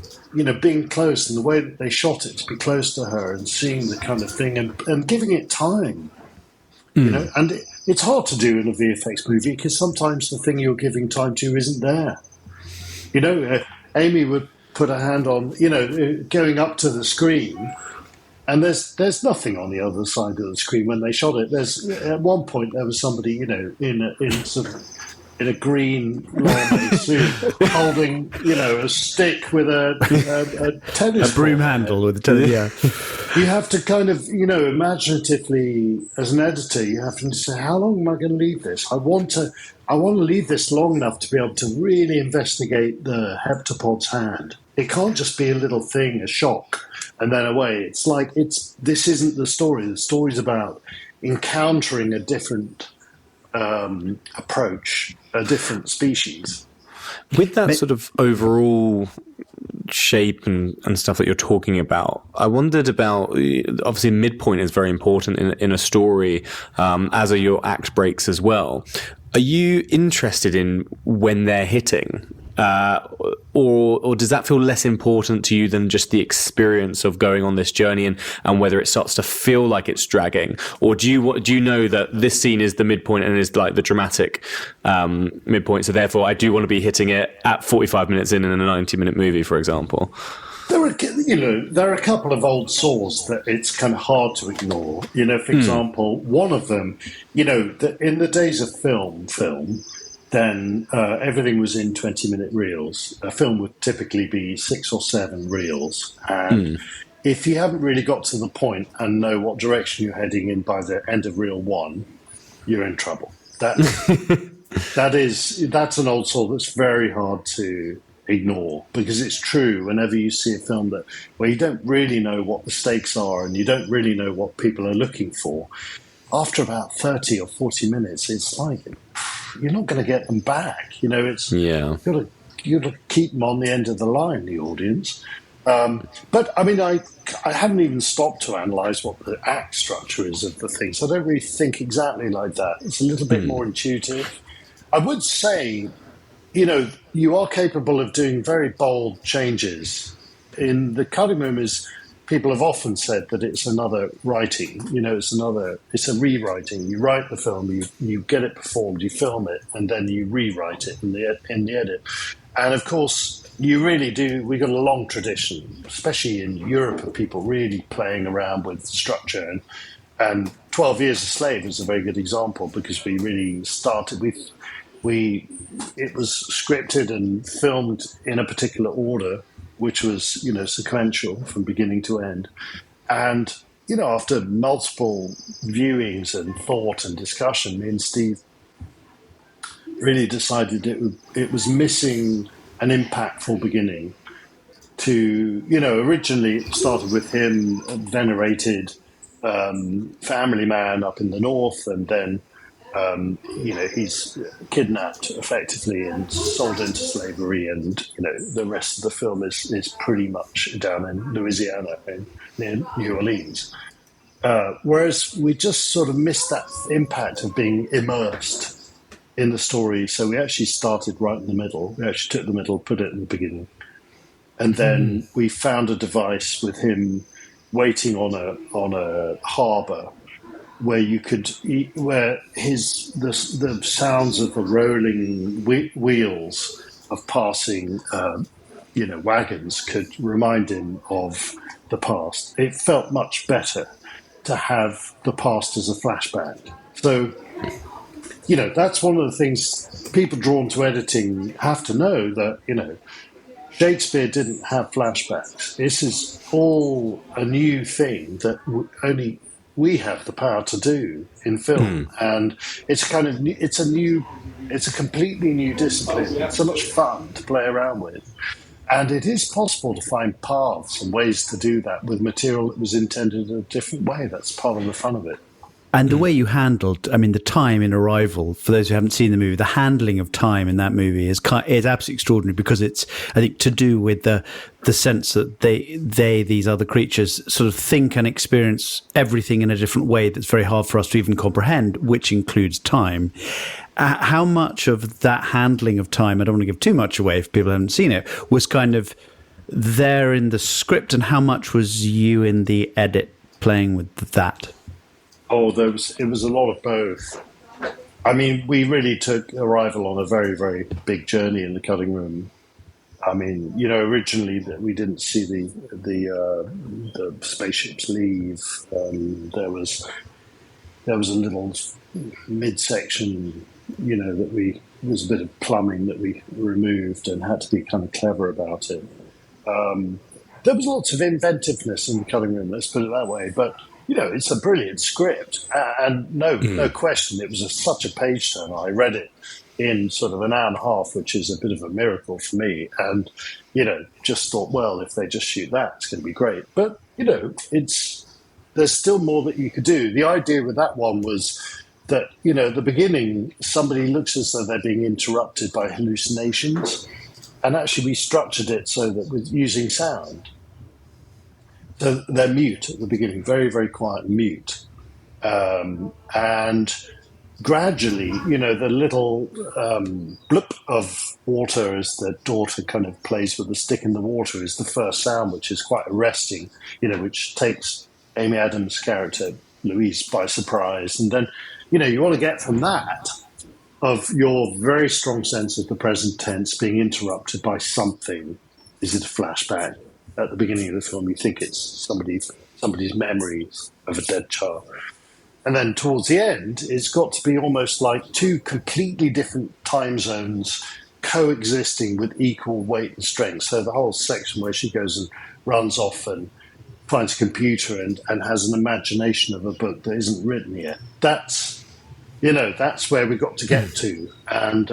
Speaker 3: being close, and the way that they shot it, to be close to her and seeing the kind of thing, and giving it time. And it's hard to do in a VFX movie, because sometimes the thing you're giving time to isn't there. Amy would put her hand on, going up to the screen, and there's nothing on the other side of the screen when they shot it. At one point there was somebody, in sort of in a green lame suit, holding, a stick with a tennis
Speaker 2: A broom
Speaker 3: ball.
Speaker 2: handle with a tennis, yeah.
Speaker 3: You have to kind of, imaginatively, as an editor, you have to say, how long am I going to leave this? I want to leave this long enough to be able to really investigate the heptapod's hand. It can't just be a little thing, a shock, and then away. It's like, this isn't the story. The story's about encountering a different approach, a different species.
Speaker 1: With that sort of overall shape and stuff that you're talking about, I wondered about, obviously midpoint is very important in a story, as are your act breaks as well. Are you interested in when they're hitting? Or does that feel less important to you than just the experience of going on this journey and whether it starts to feel like it's dragging? Or do you know that this scene is the midpoint and is like the dramatic midpoint, so therefore I do want to be hitting it at 45 minutes in a 90-minute movie, for example?
Speaker 3: There are a couple of old saws that it's kind of hard to ignore. For example, one of them, in the days of film, then everything was in 20-minute reels. A film would typically be 6 or 7 reels. And if you haven't really got to the point and know what direction you're heading in by the end of reel 1, you're in trouble. That's an old saw that's very hard to ignore, because it's true whenever you see a film where you don't really know what the stakes are and you don't really know what people are looking for. After about 30 or 40 minutes, it's like you're not going to get them back. You've got to keep them on the end of the line, the audience. But I mean, I haven't even stopped to analyse what the act structure is of the thing, so I don't really think exactly like that. It's a little bit more intuitive. I would say, you are capable of doing very bold changes. In the cutting room, people have often said that it's another writing. It's a rewriting. You write the film, you get it performed, you film it, and then you rewrite it in the edit. And of course, you really do. We've got a long tradition, especially in Europe, of people really playing around with structure. And 12 Years a Slave is a very good example, because we really started with. It was scripted and filmed in a particular order, which was, sequential from beginning to end. And, after multiple viewings and thought and discussion, me and Steve really decided it was missing an impactful beginning to, originally it started with him, a venerated family man up in the north, and then he's kidnapped effectively and sold into slavery, and the rest of the film is pretty much down in Louisiana, near New Orleans. Whereas we just sort of missed that impact of being immersed in the story, so we actually started right in the middle. We actually took the middle, put it in the beginning, and then we found a device with him waiting on a harbour, where the sounds of the rolling wheels of passing, wagons could remind him of the past. It felt much better to have the past as a flashback. So, that's one of the things people drawn to editing have to know, that, Shakespeare didn't have flashbacks. This is all a new thing that only we have the power to do in film, and it's a completely new discipline. It's so much fun to play around with, and it is possible to find paths and ways to do that with material that was intended in a different way. That's part of the fun of it.
Speaker 2: And the way you handled, the time in Arrival, for those who haven't seen the movie, the handling of time in that movie is absolutely extraordinary, because it's, I think, to do with the sense that these other creatures sort of think and experience everything in a different way that's very hard for us to even comprehend, which includes time. How much of that handling of time, I don't want to give too much away if people haven't seen it, was kind of there in the script, and how much was you in the edit playing with that?
Speaker 3: Oh, it was a lot of both. We really took Arrival on a very, very big journey in the cutting room. Originally we didn't see the spaceships leave. There was a little midsection, that we was a bit of plumbing that we removed and had to be kind of clever about it. There was lots of inventiveness in the cutting room, let's put it that way. But, it's a brilliant script. And no question, it was such a page turner. I read it in sort of an hour and a half, which is a bit of a miracle for me. And, just thought, well, if they just shoot that, it's going to be great. But, there's still more that you could do. The idea with that one was that, at the beginning, somebody looks as though they're being interrupted by hallucinations. And actually, we structured it so that with using sound. So they're mute at the beginning, very, very quiet and mute. And gradually, the little bloop of water as the daughter kind of plays with the stick in the water is the first sound, which is quite arresting, which takes Amy Adams' character, Louise, by surprise. And then, you want to get from that of your very strong sense of the present tense being interrupted by something. Is it a flashback? At the beginning of the film, you think it's somebody's memory of a dead child. And then towards the end, it's got to be almost like two completely different time zones coexisting with equal weight and strength. So the whole section where she goes and runs off and finds a computer and has an imagination of a book that isn't written yet. That's where we got to get to. And,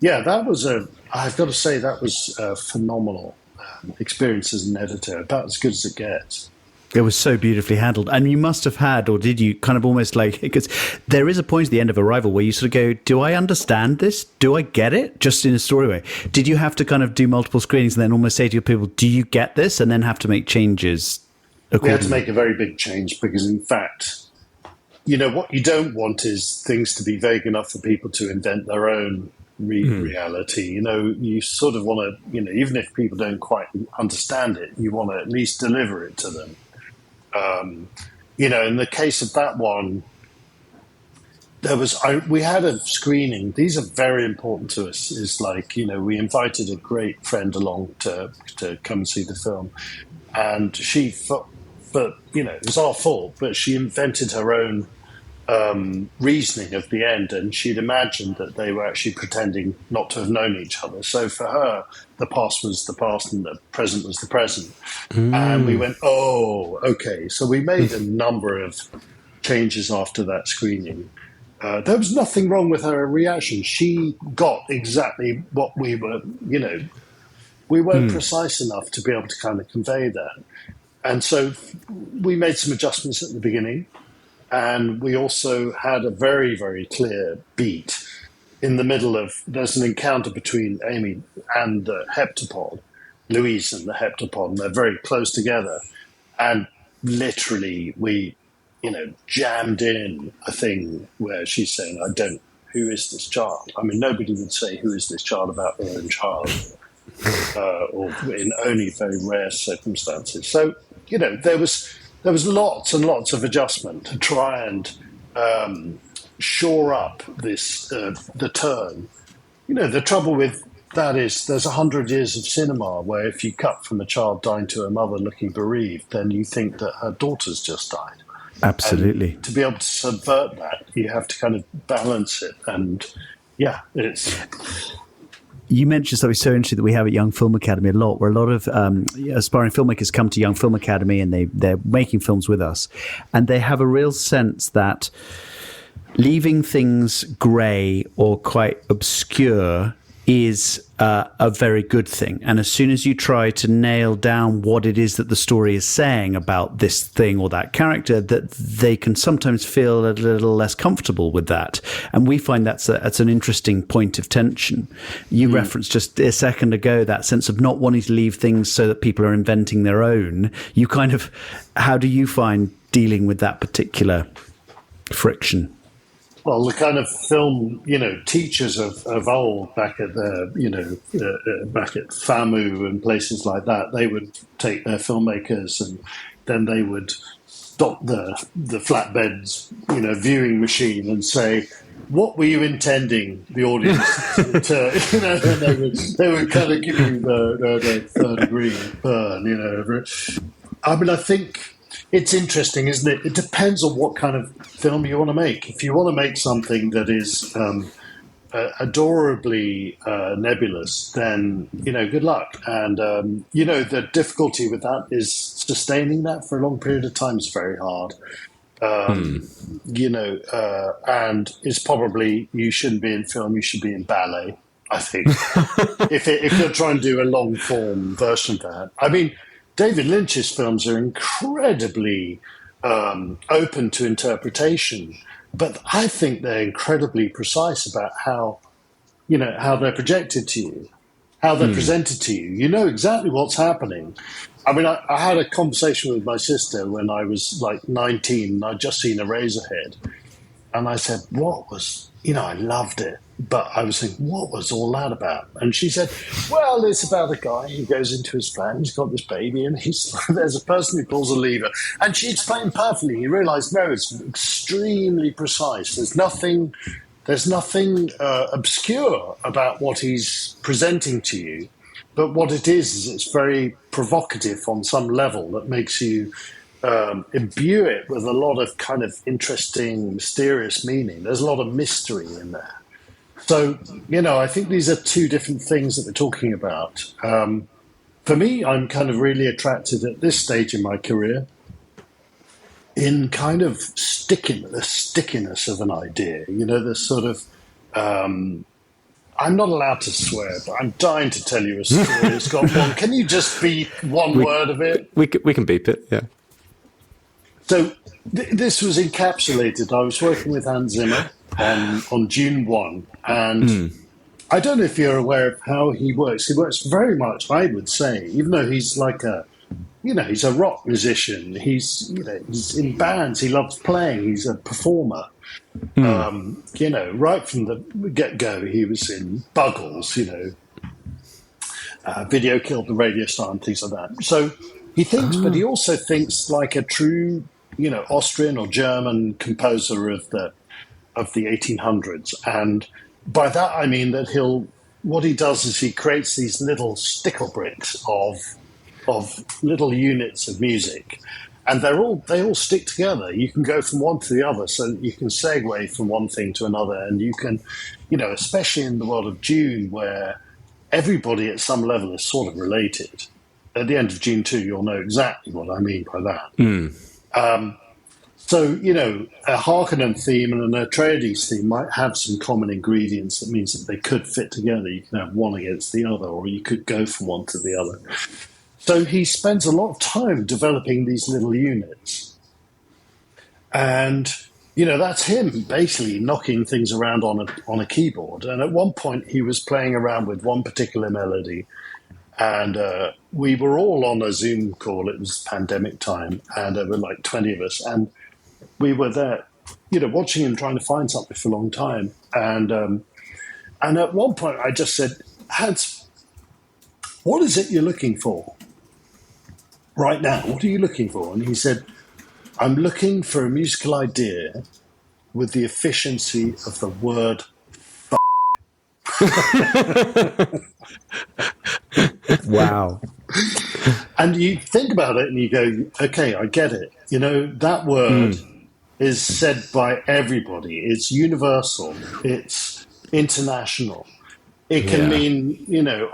Speaker 3: that was I've got to say, that was a phenomenal experience as an editor, about as good as it gets.
Speaker 2: It was so beautifully handled. And you must have had, or did you kind of almost like, because there is a point at the end of Arrival where you sort of go, do I understand this? Do I get it? Just in a story way. Did you have to kind of do multiple screenings and then almost say to your people, do you get this? And then have to make changes accordingly?
Speaker 3: We had to make a very big change because, in fact, what you don't want is things to be vague enough for people to invent their own reality. You sort of want to, even if people don't quite understand it, you want to at least deliver it to them. In the case of that one, we had a screening. These are very important to us. It's like, we invited a great friend along to come and see the film, and she, it was our fault, but she invented her own reasoning of the end, and she'd imagined that they were actually pretending not to have known each other. So for her, the past was the past and the present was the present. And we went, oh, okay. So we made a number of changes after that screening. There was nothing wrong with her reaction. She got exactly what we were, we weren't precise enough to be able to kind of convey that. And so we made some adjustments at the beginning. And we also had a very, very clear beat in the middle of, there's an encounter between Amy and the heptapod, Louise and the heptapod, and they're very close together. And literally we, jammed in a thing where she's saying, who is this child? I mean, nobody would say, who is this child about their own child, or in only very rare circumstances. So, there was lots and lots of adjustment to try and shore up this the turn. The trouble with that is there's 100 years of cinema where if you cut from a child dying to a mother looking bereaved, then you think that her daughter's just died.
Speaker 2: Absolutely.
Speaker 3: And to be able to subvert that, you have to kind of balance it. And it's...
Speaker 2: You mentioned something so interesting that we have at Young Film Academy a lot, where a lot of aspiring filmmakers come to Young Film Academy and they're making films with us. And they have a real sense that leaving things grey or quite obscure is a very good thing. And as soon as you try to nail down what it is that the story is saying about this thing or that character, that they can sometimes feel a little less comfortable with that. And we find that's an interesting point of tension. You referenced just a second ago that sense of not wanting to leave things so that people are inventing their own. How do you find dealing with that particular friction?
Speaker 3: Well, the kind of film, teachers of old back at back at FAMU and places like that, they would take their filmmakers and then they would stop the flatbeds, viewing machine and say, what were you intending the audience to, they would kind of give you the third degree burn, I mean, I think it's interesting, isn't it? It depends on what kind of film you want to make. If you want to make something that is adorably nebulous, then good luck. And the difficulty with that is sustaining that for a long period of time is very hard. And it's probably, you shouldn't be in film, you should be in ballet, I think. if you're trying to do a long form version of that. I mean, David Lynch's films are incredibly open to interpretation, but I think they're incredibly precise about how they're projected to you, how they're presented to you. You know exactly what's happening. I mean, I had a conversation with my sister when I was like 19, and I'd just seen Eraserhead. And I said, I loved it. But I was thinking, what was all that about? And she said, well, it's about a guy who goes into his flat, and he's got this baby, and there's a person who pulls a lever. And she explained perfectly. He realized, no, it's extremely precise. There's nothing obscure about what he's presenting to you. But what it is it's very provocative on some level that makes you imbue it with a lot of kind of interesting, mysterious meaning. There's a lot of mystery in there. So, I think these are two different things that we're talking about. For me, I'm kind of really attracted at this stage in my career in kind of the stickiness of an idea. The sort of... I'm not allowed to swear, but I'm dying to tell you a story that's got one. Can you just beep one word of it?
Speaker 1: We can beep it, yeah.
Speaker 3: So this was encapsulated. I was working with Hans Zimmer on Dune 1, and I don't know if you're aware of how he works. He works very much, I would say, even though he's like he's a rock musician. He's in bands. He loves playing. He's a performer. Right from the get-go, he was in Buggles, Video Killed the Radio Star and things like that. So he thinks, but he also thinks like a true, Austrian or German composer of the 1800s. And by that, I mean that what he does is he creates these little stickle bricks of little units of music. And they all stick together. You can go from one to the other, so you can segue from one thing to another. And you can, especially in the world of Dune, where everybody at some level is sort of related. At the end of Dune 2, you'll know exactly what I mean by that. So, a Harkonnen theme and an Atreides theme might have some common ingredients that means that they could fit together. You can have one against the other, or you could go from one to the other. So he spends a lot of time developing these little units. And, that's him basically knocking things around on a keyboard. And at one point he was playing around with one particular melody. And we were all on a Zoom call. It was pandemic time. And there were like 20 of us. And we were there, watching him trying to find something for a long time. And at one point I just said, Hans, what is it you're looking for? Right now, what are you looking for? And he said, I'm looking for a musical idea with the efficiency of the word
Speaker 2: Wow.
Speaker 3: And you think about it and you go, okay, I get it. That word is said by everybody. It's universal. It's international. It can mean, I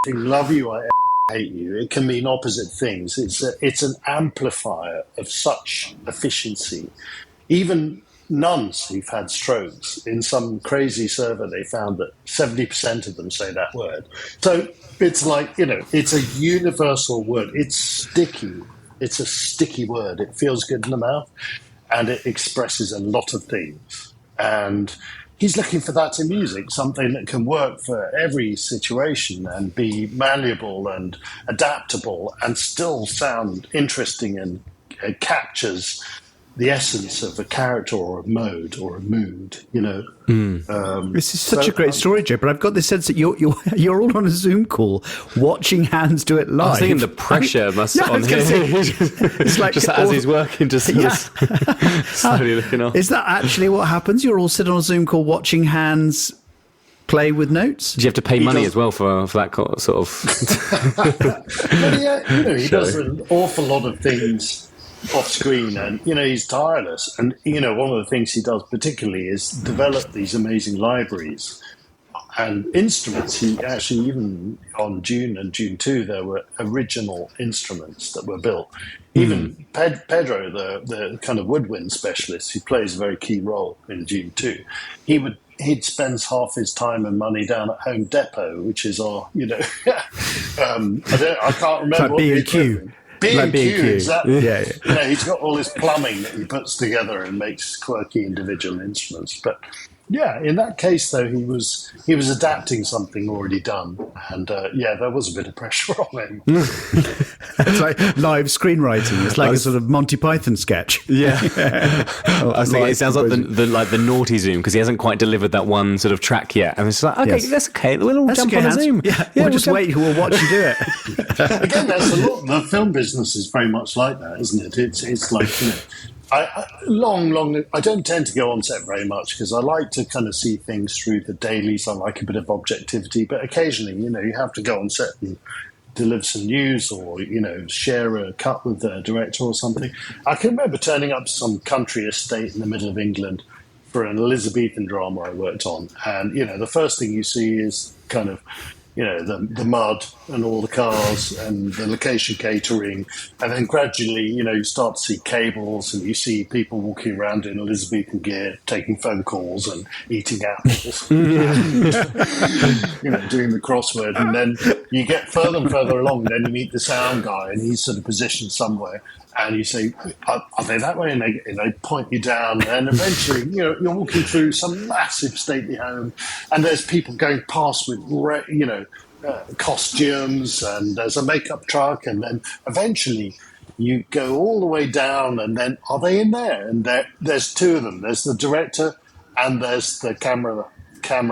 Speaker 3: love you, I hate you. It can mean opposite things. It's an amplifier of such efficiency. Even nuns who've had strokes, in some crazy survey they found that 70% of them say that word. So it's like, it's a universal word. It's sticky. It's a sticky word. It feels good in the mouth and it expresses a lot of things. And he's looking for that in music, something that can work for every situation and be malleable and adaptable and still sound interesting and captures the essence of a character or a mode or a mood,
Speaker 2: This is such a great story, Joe, but I've got this sense that you're all on a Zoom call watching Hans do it live.
Speaker 1: I was thinking the pressure must on him. It's like just as he's working, just slowly looking off.
Speaker 2: Is that actually what happens? You're all sitting on a Zoom call watching Hans play with notes?
Speaker 1: Do you have to pay money as well for that sort of...
Speaker 3: But he does an awful lot of things off screen, and he's tireless. And one of the things he does particularly is develop these amazing libraries and instruments. He actually, even on Dune and Dune 2, there were original instruments that were built. Even Pedro, the kind of woodwind specialist, who plays a very key role in Dune 2, he'd spends half his time and money down at Home Depot, which is our, I can't remember.
Speaker 2: Like B&Q.
Speaker 3: B&Q, exactly.
Speaker 2: Yeah.
Speaker 3: He's got all this plumbing that he puts together and makes quirky individual instruments. But yeah, in that case, though, he was adapting something already done, and there was a bit of pressure on him.
Speaker 2: It's like live screenwriting. It's like a sort of Monty Python sketch.
Speaker 1: Yeah, I was thinking, it sounds like the naughty Zoom, because he hasn't quite delivered that one sort of track yet, and it's like, okay, that's okay. We'll all jump on a Zoom.
Speaker 2: Yeah, we'll just wait. We'll watch you do it.
Speaker 3: Again, that's a lot. The film business is very much like that, isn't it? It's like, I don't tend to go on set very much because I like to kind of see things through the dailies. I like a bit of objectivity, but occasionally, you have to go on set and deliver some news or, share a cut with the director or something. I can remember turning up to some country estate in the middle of England for an Elizabethan drama I worked on. And, the first thing you see is kind of, the mud and all the cars and the location catering. And then gradually, you start to see cables and you see people walking around in Elizabethan gear, taking phone calls and eating apples, and, doing the crossword. And then you get further and further along, then you meet the sound guy and he's sort of positioned somewhere. And you say, are they that way? And they point you down. And eventually, you're walking through some massive stately home. And there's people going past with, costumes. And there's a makeup truck. And then eventually you go all the way down. And then, are they in there? And there's two of them. There's the director and there's the camera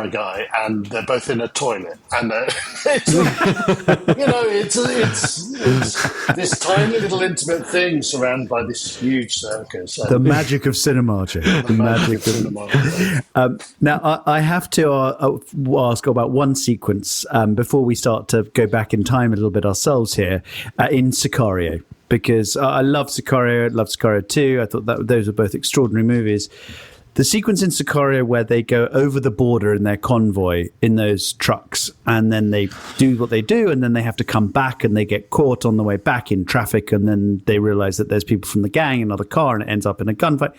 Speaker 3: guy, and they're both in a toilet, and it's this tiny little intimate thing surrounded by this huge circus.
Speaker 2: The magic of cinema, Jim. The magic of cinema. Now, I have to ask about one sequence before we start to go back in time a little bit ourselves here in Sicario, because I love Sicario. I love Sicario 2. I thought that those are both extraordinary movies. The sequence in Sicario where they go over the border in their convoy in those trucks, and then they do what they do, and then they have to come back, and they get caught on the way back in traffic, and then they realize that there's people from the gang in another car, and it ends up in a gunfight.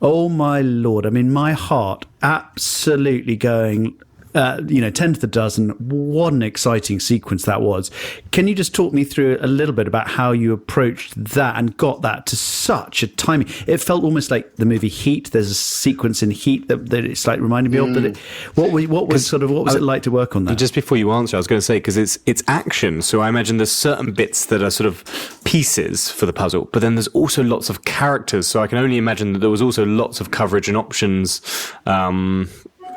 Speaker 2: Oh my Lord. I mean, my heart absolutely going 10 to the dozen. What an exciting sequence that was. Can you just talk me through a little bit about how you approached that and got that to such a timing? It felt almost like the movie Heat. There's a sequence in Heat that it's like reminded me of. But what was it like to work on that?
Speaker 1: Just before you answer, I was going to say, because it's action, so I imagine there's certain bits that are sort of pieces for the puzzle, but then there's also lots of characters. So I can only imagine that there was also lots of coverage and options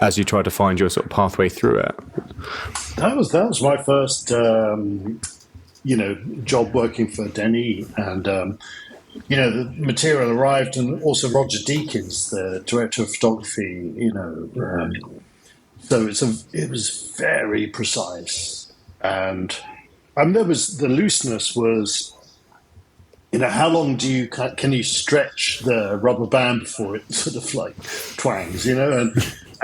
Speaker 1: as you try to find your sort of pathway through it.
Speaker 3: That was my first, job working for Denis, and the material arrived, and also Roger Deakins, the director of photography. So it was very precise, and there was the looseness was. How long can you stretch the rubber band before it sort of like twangs,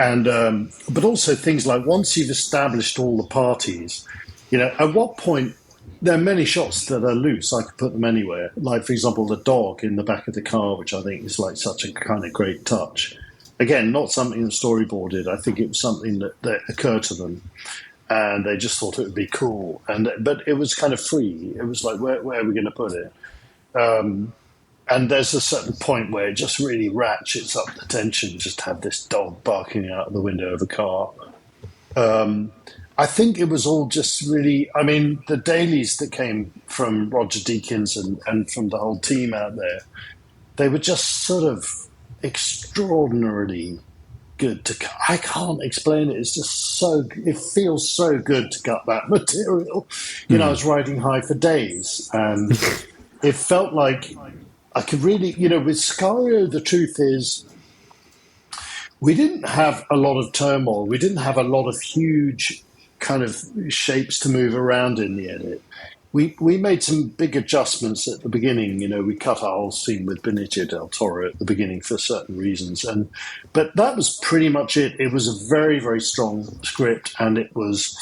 Speaker 3: and but also things like once you've established all the parties, at what point there are many shots that are loose. I could put them anywhere. Like, for example, the dog in the back of the car, which I think is like such a kind of great touch. Again, not something that storyboarded. I think it was something that occurred to them. And they just thought it would be cool. But it was kind of free. It was like, where are we going to put it? And there's a certain point where it just really ratchets up the tension, just to have this dog barking out of the window of a car. I think it was all just really, the dailies that came from Roger Deakins and from the whole team out there, they were just sort of extraordinarily good to cut. I can't explain it. It's just it feels so good to cut that material. I was riding high for days, and it felt like I could really, with Sicario, the truth is, we didn't have a lot of turmoil. We didn't have a lot of huge kind of shapes to move around in the edit. we made some big adjustments at the beginning. We cut our whole scene with Benicio del Toro at the beginning for certain reasons, but that was pretty much it. It was a very, very strong script, and it was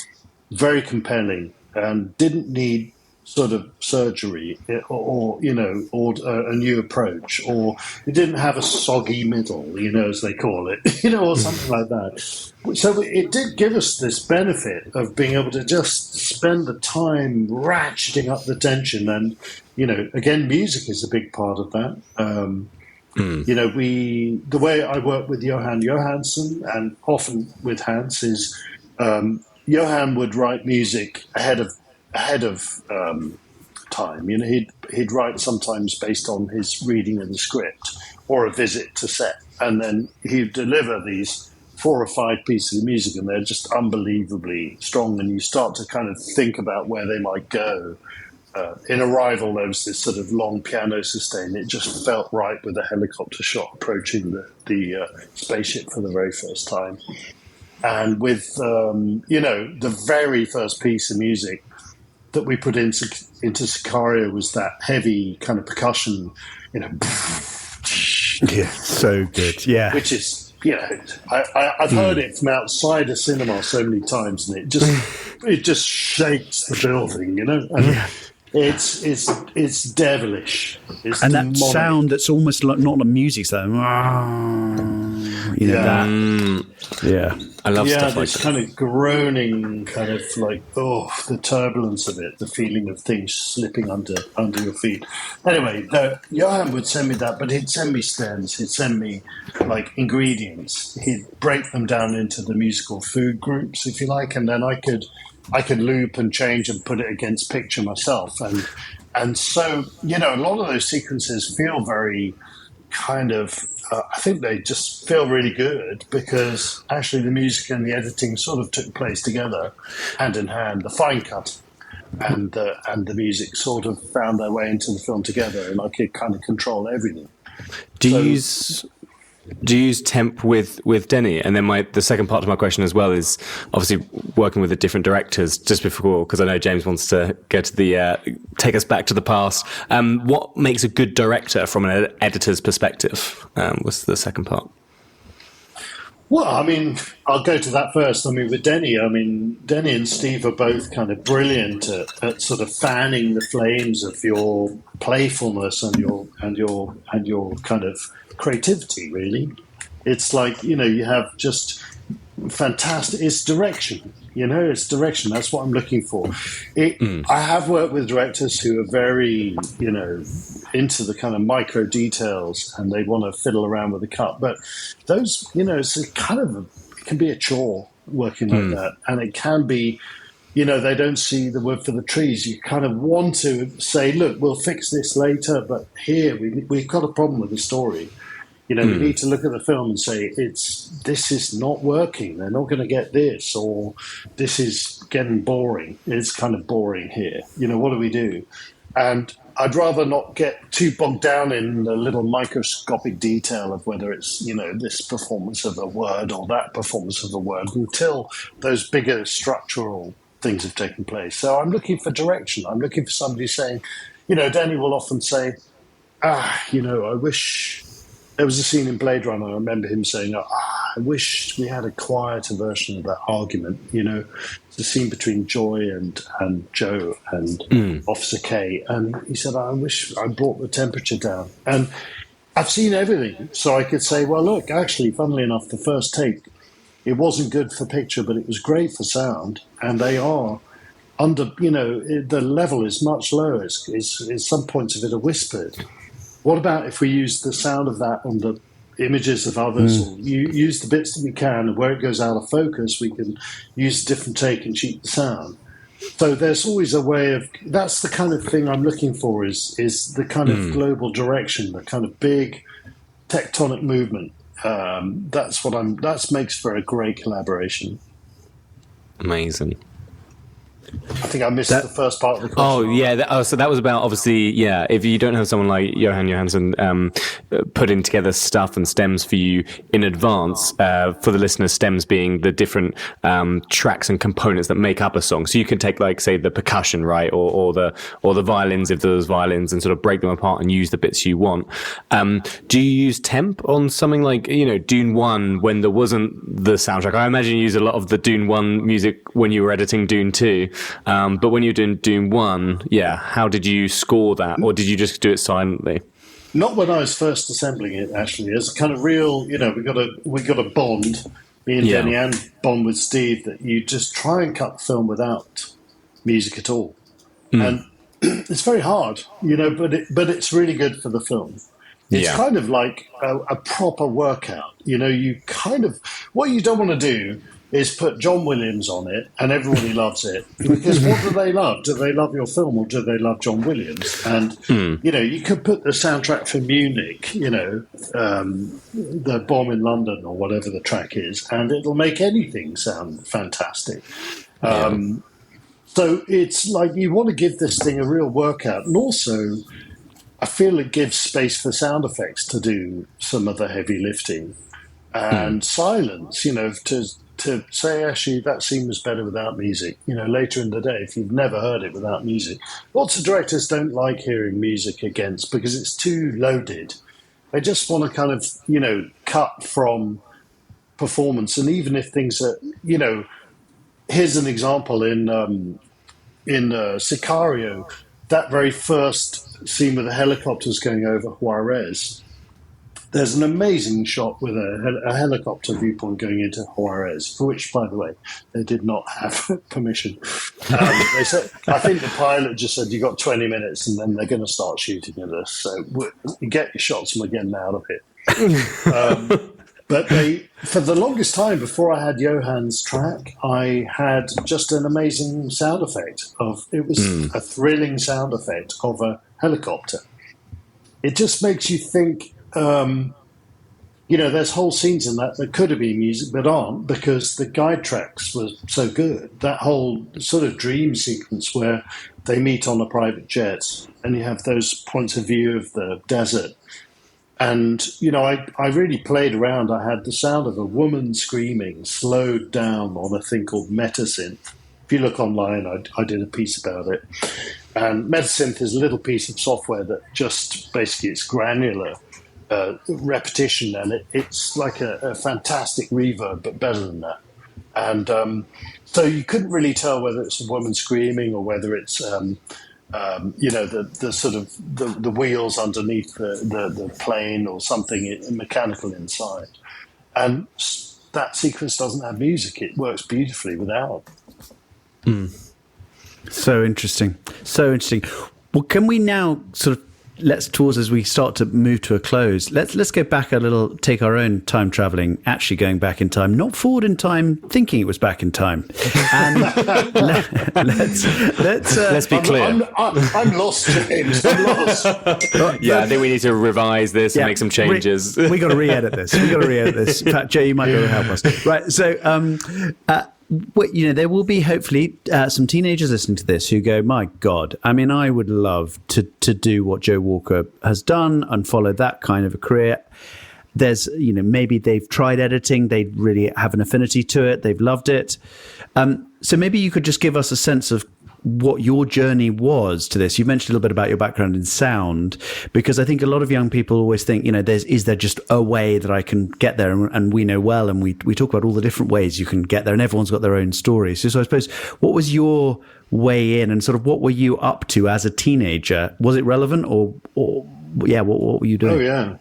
Speaker 3: very compelling, and didn't need sort of surgery or a new approach, or it didn't have a soggy middle, as they call it, or something like that. So it did give us this benefit of being able to just spend the time ratcheting up the tension, and again, music is a big part of that. The way I work with Johan Johansson, and often with Hans, is Johan would write music ahead of time. He'd write sometimes based on his reading of the script or a visit to set, and then he'd deliver these 4 or 5 pieces of music, and they're just unbelievably strong. And you start to kind of think about where they might go. In Arrival, there was this sort of long piano sustain. It just felt right with a helicopter shot approaching the spaceship for the very first time. And with the very first piece of music that we put into Sicario was that heavy kind of percussion,
Speaker 2: Yeah, so good. Yeah,
Speaker 3: which is I've heard it from outside a cinema so many times, and it just shakes the building, And it's devilish. It's
Speaker 2: and
Speaker 3: demonic.
Speaker 2: that sound that's almost like not a music sound. Yeah.
Speaker 1: I love stuff like
Speaker 3: this
Speaker 1: that.
Speaker 3: kind of groaning, kind of like, the turbulence of it, the feeling of things slipping under your feet. Anyway, Johan would send me that, but he'd send me stems, he'd send me like ingredients, he'd break them down into the musical food groups, if you like, and then I could loop and change and put it against picture myself, and so a lot of those sequences feel very kind of I think they just feel really good because actually the music and the editing sort of took place together, hand in hand. The fine cut and the music sort of found their way into the film together, and I could kind of control everything.
Speaker 1: Do you use temp with Denis? And then the second part of my question as well is obviously working with the different directors just before, because I know James wants to go to the take us back to the past. What makes a good director from an editor's perspective? Was the second part.
Speaker 3: Well, I mean, I'll go to that first. I mean, with Denis, Denis and Steve are both kind of brilliant at sort of fanning the flames of your playfulness and your kind of creativity. Really, it's like you have just fantastic. It's direction. It's direction. That's what I'm looking for. I have worked with directors who are very, into the kind of micro details, and they want to fiddle around with the cut. But those, it's a kind of it can be a chore working like that, and it can be, they don't see the wood for the trees. You kind of want to say, look, we'll fix this later, but here we've got a problem with the story. We need to look at the film and say, this is not working. They're not going to get this, or this is getting boring. It's kind of boring here. What do we do? And I'd rather not get too bogged down in the little microscopic detail of whether it's, this performance of a word or that performance of a word until those bigger structural things have taken place. So I'm looking for direction. I'm looking for somebody saying, Danny will often say, I wish... There was a scene in Blade Runner, I remember him saying, I wish we had a quieter version of that argument. The scene between Joy and Joe and Officer K. And he said, I wish I brought the temperature down. And I've seen everything. So I could say, well, look, actually, funnily enough, the first take, it wasn't good for picture, but it was great for sound. And they are under, the level is much lower. It's some points of it are whispered. What about if we use the sound of that on the images of others, or use the bits that we can, and where it goes out of focus, we can use a different take and cheat the sound. So there's always a way of, that's the kind of thing I'm looking for, is the kind of global direction, the kind of big tectonic movement. That makes for a great collaboration.
Speaker 1: Amazing.
Speaker 3: I think I missed the first part of the question.
Speaker 1: Oh yeah, so that was about, obviously, yeah. If you don't have someone like Johan Johansson putting together stuff and stems for you in advance, for the listeners, stems being the different tracks and components that make up a song. So you can take, like, say, the percussion, right, or the violins, if there's violins, and sort of break them apart and use the bits you want. Do you use temp on something like, Dune 1 when there wasn't the soundtrack? I imagine you use a lot of the Dune 1 music when you were editing Dune 2. But when you're doing Dune 1, how did you score that? Or did you just do it silently?
Speaker 3: Not when I was first assembling it, actually. As a kind of real, we got a bond, me and Denis, and bond with Steve, that you just try and cut the film without music at all. And it's very hard, but it's really good for the film. It's kind of like a proper workout. You kind of, what you don't want to do is put John Williams on it and everybody loves it. Because what do they love? Do they love your film or do they love John Williams? And, you could put the soundtrack for Munich, the Bomb in London or whatever the track is, and it'll make anything sound fantastic. So it's like you want to give this thing a real workout. And also, I feel it gives space for sound effects to do some of the heavy lifting. And silence, to say, actually, that scene was better without music. Later in the day, if you've never heard it without music. Lots of directors don't like hearing music against because it's too loaded. They just want to kind of, cut from performance. And even if things are, here's an example in Sicario, that very first scene with the helicopters going over Juarez. There's an amazing shot with a helicopter viewpoint going into Juarez, for which, by the way, they did not have permission. They said, I think the pilot just said, you got 20 minutes and then they're going to start shooting at us. So get your shots and we're getting out of it. But for the longest time, before I had Johann's track, I had just an amazing sound effect it was a thrilling sound effect of a helicopter. It just makes you think, there's whole scenes in that could have been music but aren't because the guide tracks were so good. That whole sort of dream sequence where they meet on a private jet and you have those points of view of the desert. And, I really played around. I had the sound of a woman screaming slowed down on a thing called Metasynth. If you look online, I did a piece about it. And Metasynth is a little piece of software that just basically it's granular repetition, and it's like a fantastic reverb, but better than that. And so you couldn't really tell whether it's a woman screaming or whether it's the sort of the wheels underneath the plane or something mechanical inside. And that sequence doesn't have music; it works beautifully without.
Speaker 2: So interesting. Well, can we now sort of let's towards as we start to move to a close. Let's go back a little, take our own time traveling, actually going back in time, not forward in time, thinking it was back in time. And
Speaker 1: let's be clear.
Speaker 3: I'm lost, James. I'm lost.
Speaker 1: I think we need to revise this and make some changes.
Speaker 2: We got to re-edit this. In fact, Joe, you might be able to help us. Right. So, there will be hopefully some teenagers listening to this who go, my God, I mean, I would love to do what Joe Walker has done and follow that kind of a career. There's, maybe they've tried editing. They really have an affinity to it. They've loved it. So maybe you could just give us a sense of what your journey was to this. You mentioned a little bit about your background in sound, because I think a lot of young people always think, is there just a way that I can get there? And we know well, and we talk about all the different ways you can get there, and everyone's got their own story. So I suppose, what was your way in, and sort of what were you up to as a teenager? Was it relevant or what were you doing?
Speaker 3: Oh, yeah.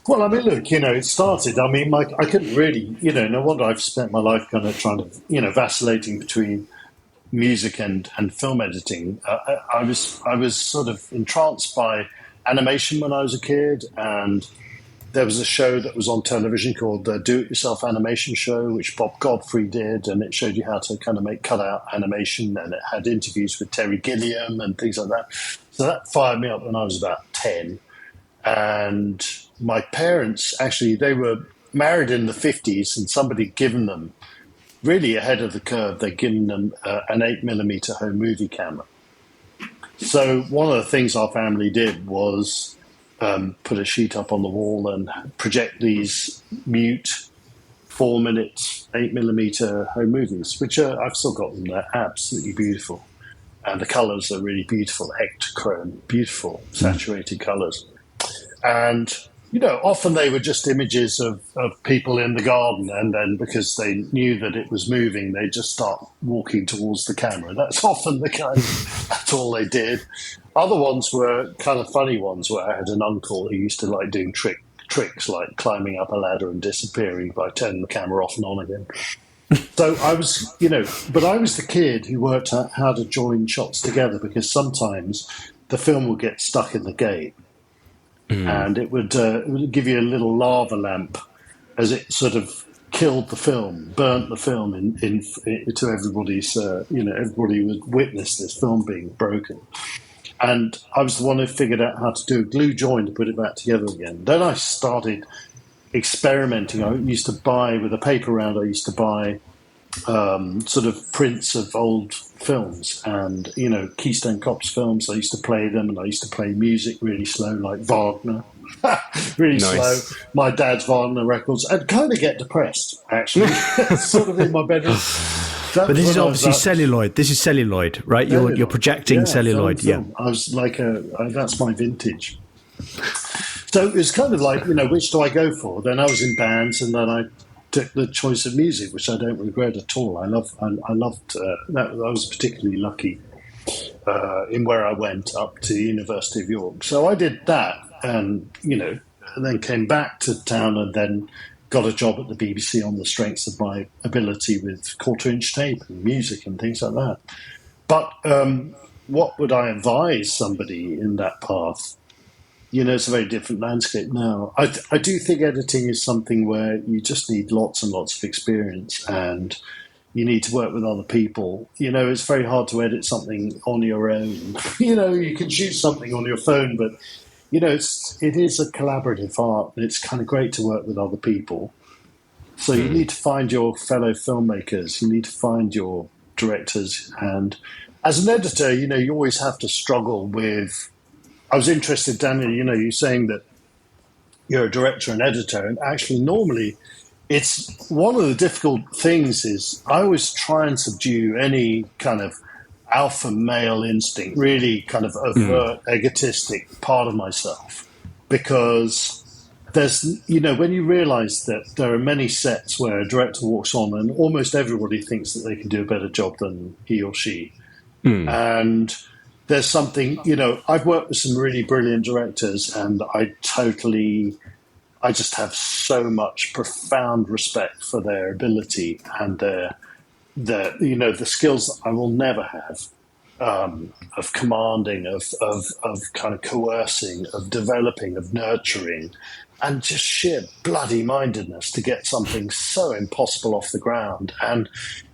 Speaker 3: Well, I mean, look, it started, I couldn't really, no wonder I've spent my life kind of trying to, vacillating between music and film editing. I was sort of entranced by animation when I was a kid, and there was a show that was on television called the Do-It-Yourself Animation Show, which Bob Godfrey did, and it showed you how to kind of make cutout animation, and it had interviews with Terry Gilliam and things like that. So that fired me up when I was about 10. And my parents, actually, they were married in the 50s, and somebody had given them really ahead of the curve. They'd given them an 8mm home movie camera. So one of the things our family did was put a sheet up on the wall and project these mute 4-minute 8mm home movies, which I've still got them. They're absolutely beautiful. And the colours are really beautiful, ectochrome, beautiful, saturated colours. And, often they were just images of people in the garden, and then because they knew that it was moving, they'd just start walking towards the camera. That's often that's all they did. Other ones were kind of funny ones, where I had an uncle who used to like doing tricks like climbing up a ladder and disappearing by turning the camera off and on again. So I was, but I was the kid who worked out how to join shots together, because sometimes the film would get stuck in the game, and it would give you a little lava lamp as it sort of killed the film, burnt the film to everybody's, everybody would witness this film being broken. And I was the one who figured out how to do a glue join to put it back together again. Then I started experimenting. I used to buy, with a paper round, I used to buy sort of prints of old films and, Keystone Cops films. I used to play them, and I used to play music really slow, like Wagner. Really slow. My dad's Wagner records. I'd kind of get depressed, actually, sort of in my bedroom.
Speaker 2: But this is obviously celluloid. This is celluloid, right? You're projecting celluloid.
Speaker 3: Film. I was like, that's my vintage. So it was kind of like, which do I go for? Then I was in bands, and then I took the choice of music, which I don't regret at all. I loved that. I was particularly lucky in where I went up to the University of York. So I did that, and and then came back to town, and then got a job at the BBC on the strengths of my ability with quarter-inch tape and music and things like that. But what would I advise somebody in that path? It's a very different landscape now. I do think editing is something where you just need lots and lots of experience, and you need to work with other people. It's very hard to edit something on your own. You can shoot something on your phone, but it is a collaborative art, and it's kind of great to work with other people. So you need to find your fellow filmmakers, you need to find your directors, and as an editor, you always have to struggle with. I was interested, Daniel, you're saying that you're a director and editor, and actually normally it's one of the difficult things is I always try and subdue any kind of alpha male instinct, really kind of overt, egotistic part of myself, because there's, when you realize that there are many sets where a director walks on and almost everybody thinks that they can do a better job than he or she. And there's something, I've worked with some really brilliant directors, and I just have so much profound respect for their ability and the skills that I will never have, of commanding, of kind of coercing, of developing, of nurturing, and just sheer bloody mindedness to get something so impossible off the ground. And,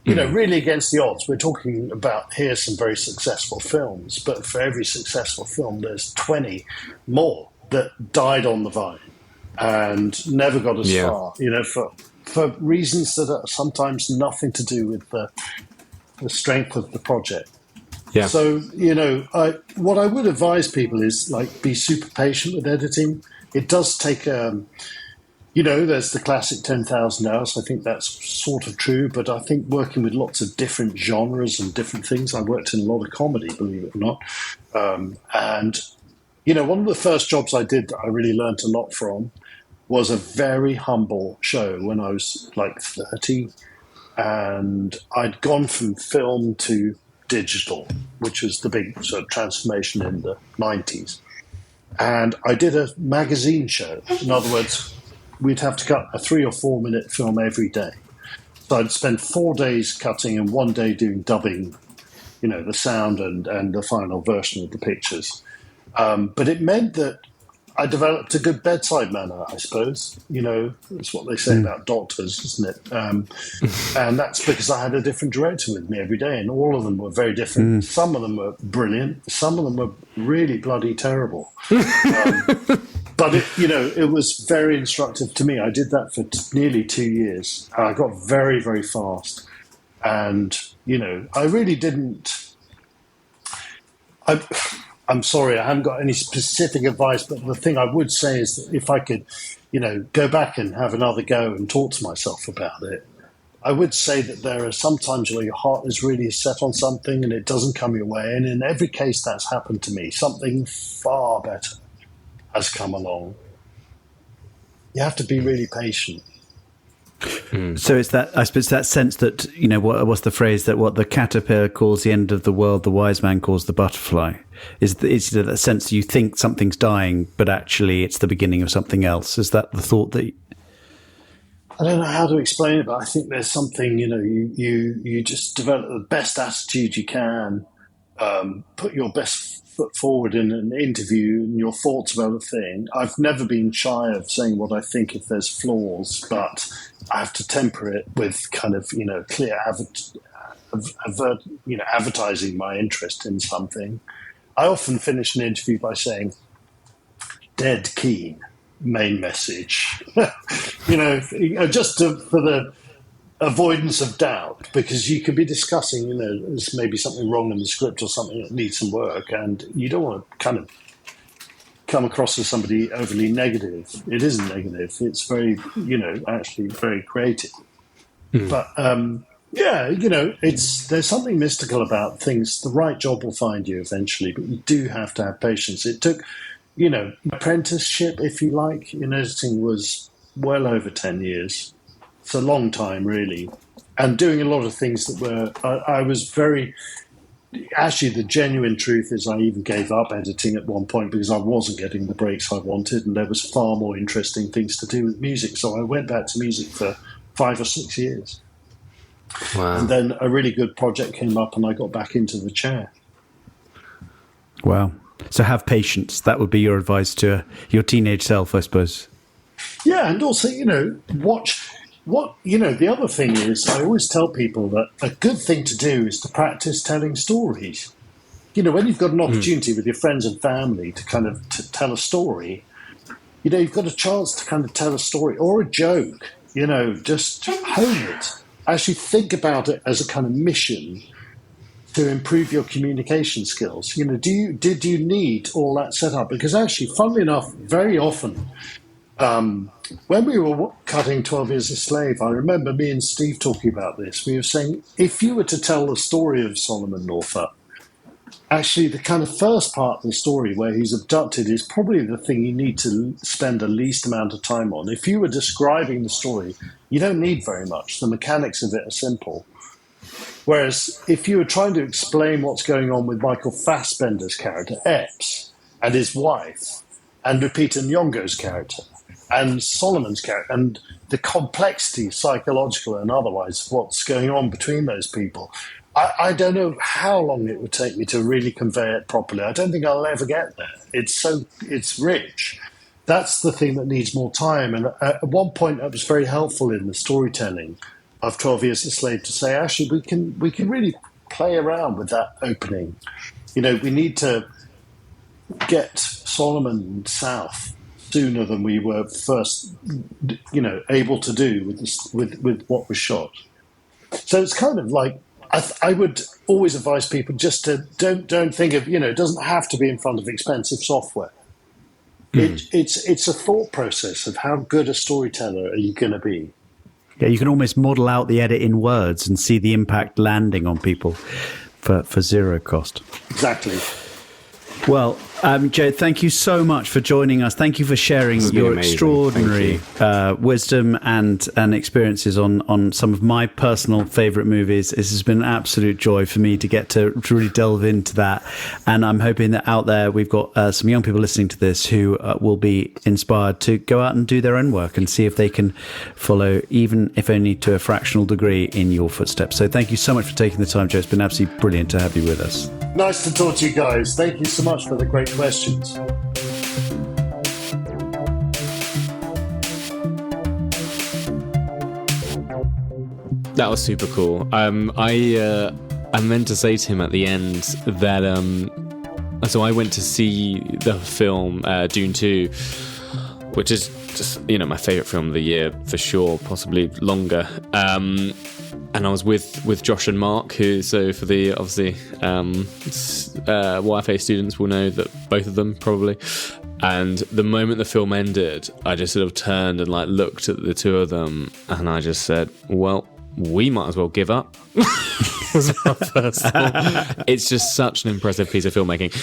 Speaker 3: really against the odds. We're talking about here some very successful films, but for every successful film, there's 20 more that died on the vine and never got as far, for reasons that are sometimes nothing to do with the strength of the project.
Speaker 1: Yeah.
Speaker 3: So, what I would advise people is, be super patient with editing. It does take, there's the classic 10,000 hours. I think that's sort of true, but I think working with lots of different genres and different things. I worked in a lot of comedy, believe it or not. And, one of the first jobs I did that I really learned a lot from was a very humble show when I was 30. And I'd gone from film to digital, which was the big sort of transformation in the 90s. And I did a magazine show. In other words, we'd have to cut a 3 or 4 minute film every day. So I'd spend 4 days cutting and 1 day doing dubbing, the sound and the final version of the pictures. But it meant that I developed a good bedside manner, I suppose. That's what they say about doctors, isn't it? And that's because I had a different director with me every day, and all of them were very different. Some of them were brilliant. Some of them were really bloody terrible. But it was very instructive to me. I did that for nearly 2 years. I got very, very fast. And, I really didn't. I'm sorry, I haven't got any specific advice, but the thing I would say is that if I could, go back and have another go and talk to myself about it, I would say that there are some times where your heart is really set on something and it doesn't come your way. And in every case that's happened to me, something far better has come along. You have to be really patient.
Speaker 2: So it's that, I suppose, that sense that, what's the phrase, that what the caterpillar calls the end of the world, the wise man calls the butterfly. Is that sense you think something's dying, but actually it's the beginning of something else? Is that the thought that?
Speaker 3: I don't know how to explain it, but I think there's something, you just develop the best attitude you can, put your best foot forward in an interview and your thoughts about a thing. I've never been shy of saying what I think if there's flaws, but I have to temper it with kind of, clear advertising my interest in something. I often finish an interview by saying, dead keen, main message, just for the avoidance of doubt, because you could be discussing, there's maybe something wrong in the script or something that needs some work, and you don't want to kind of come across as somebody overly negative. It isn't negative. It's very, actually very creative. But, there's something mystical about things. The right job will find you eventually, but you do have to have patience. It took, apprenticeship, if you like, in editing was well over 10 years. It's a long time, really. And doing a lot of things that were, I was very, actually the genuine truth is I even gave up editing at one point because I wasn't getting the breaks I wanted and there was far more interesting things to do with music. So I went back to music for 5 or 6 years.
Speaker 1: Wow.
Speaker 3: And then a really good project came up and I got back into the chair.
Speaker 2: Wow. So have patience. That would be your advice to your teenage self, I suppose.
Speaker 3: Yeah, and also, watch. The other thing is, I always tell people that a good thing to do is to practice telling stories. When you've got an opportunity with your friends and family to kind of to tell a story, you've got a chance to kind of tell a story or a joke, just hone it. Actually think about it as a kind of mission to improve your communication skills. Did you need all that set up? Because actually, funnily enough, very often, when we were cutting 12 Years a Slave, I remember me and Steve talking about this. We were saying, if you were to tell the story of Solomon Northup, actually the kind of first part of the story where he's abducted is probably the thing you need to spend the least amount of time on. If you were describing the story, you don't need very much. The mechanics of it are simple. Whereas if you were trying to explain what's going on with Michael Fassbender's character, Epps, and his wife, and Lupita Nyong'o's character, and Solomon's character, and the complexity, psychological and otherwise, of what's going on between those people, I don't know how long it would take me to really convey it properly. I don't think I'll ever get there. It's rich. That's the thing that needs more time. And at one point, that was very helpful in the storytelling of 12 Years a Slave to say, actually, we can really play around with that opening. We need to get Solomon south sooner than we were first, able to do with what was shot. So it's kind of like, I would always advise people just to don't think of, it doesn't have to be in front of expensive software. It's a thought process of how good a storyteller are you going to be.
Speaker 2: Yeah, you can almost model out the edit in words and see the impact landing on people for zero cost.
Speaker 3: Exactly.
Speaker 2: Well, Joe, thank you so much for joining us. Thank you for sharing your
Speaker 1: amazing.
Speaker 2: extraordinary wisdom and experiences on some of my personal favourite movies. This has been an absolute joy for me to get to really delve into that. And I'm hoping that out there we've got some young people listening to this who will be inspired to go out and do their own work and see if they can follow, even if only to a fractional degree, in your footsteps. So thank you so much for taking the time, Joe. It's been absolutely brilliant to have you with us.
Speaker 3: Nice to talk to you guys. Thank you so much for the great questions.
Speaker 1: That was super cool. I meant to say to him at the end that so I went to see the film Dune 2 which is just, my favourite film of the year for sure, possibly longer. And I was with Josh and Mark, who, so for the, obviously, YFA students will know that both of them probably. And the moment the film ended, I just sort of turned and looked at the two of them, and I just said, well, we might as well give up. Was my first thought. It's just such an impressive piece of filmmaking.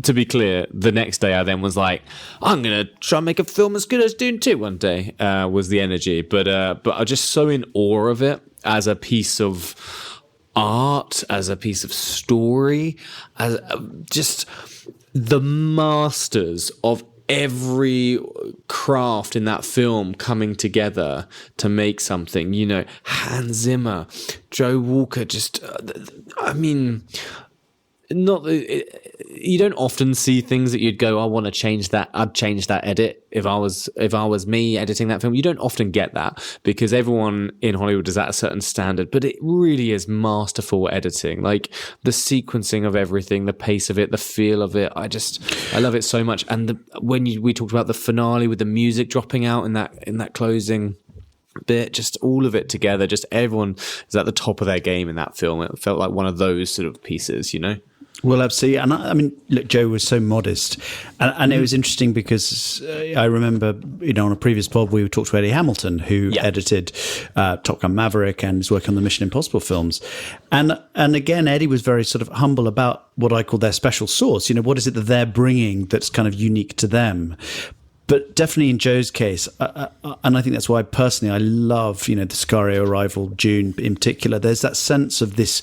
Speaker 1: To be clear, the next day I then was like, I'm going to try and make a film as good as Dune 2 one day, was the energy. But I'm just so in awe of it as a piece of art, as a piece of story, as just the masters of every craft in that film coming together to make something. Hans Zimmer, Joe Walker, just, you don't often see things that you'd go, I want to change that. I'd change that edit if I was me editing that film. You don't often get that because everyone in Hollywood is at a certain standard, but it really is masterful editing. The sequencing of everything, the pace of it, the feel of it. I love it so much. And we talked about the finale with the music dropping out in that closing bit, just all of it together, just everyone is at the top of their game in that film. It felt like one of those sort of pieces,
Speaker 2: Well, absolutely. And I mean, look, Joe was so modest. And it was interesting because I remember, on a previous pod, we talked to Eddie Hamilton, who edited Top Gun Maverick and is working on the Mission Impossible films. And again, Eddie was very sort of humble about what I call their special sauce. What is it that they're bringing that's kind of unique to them? But definitely in Joe's case, and I think that's why personally I love, the Sicario, Arrival, Dune in particular, there's that sense of this,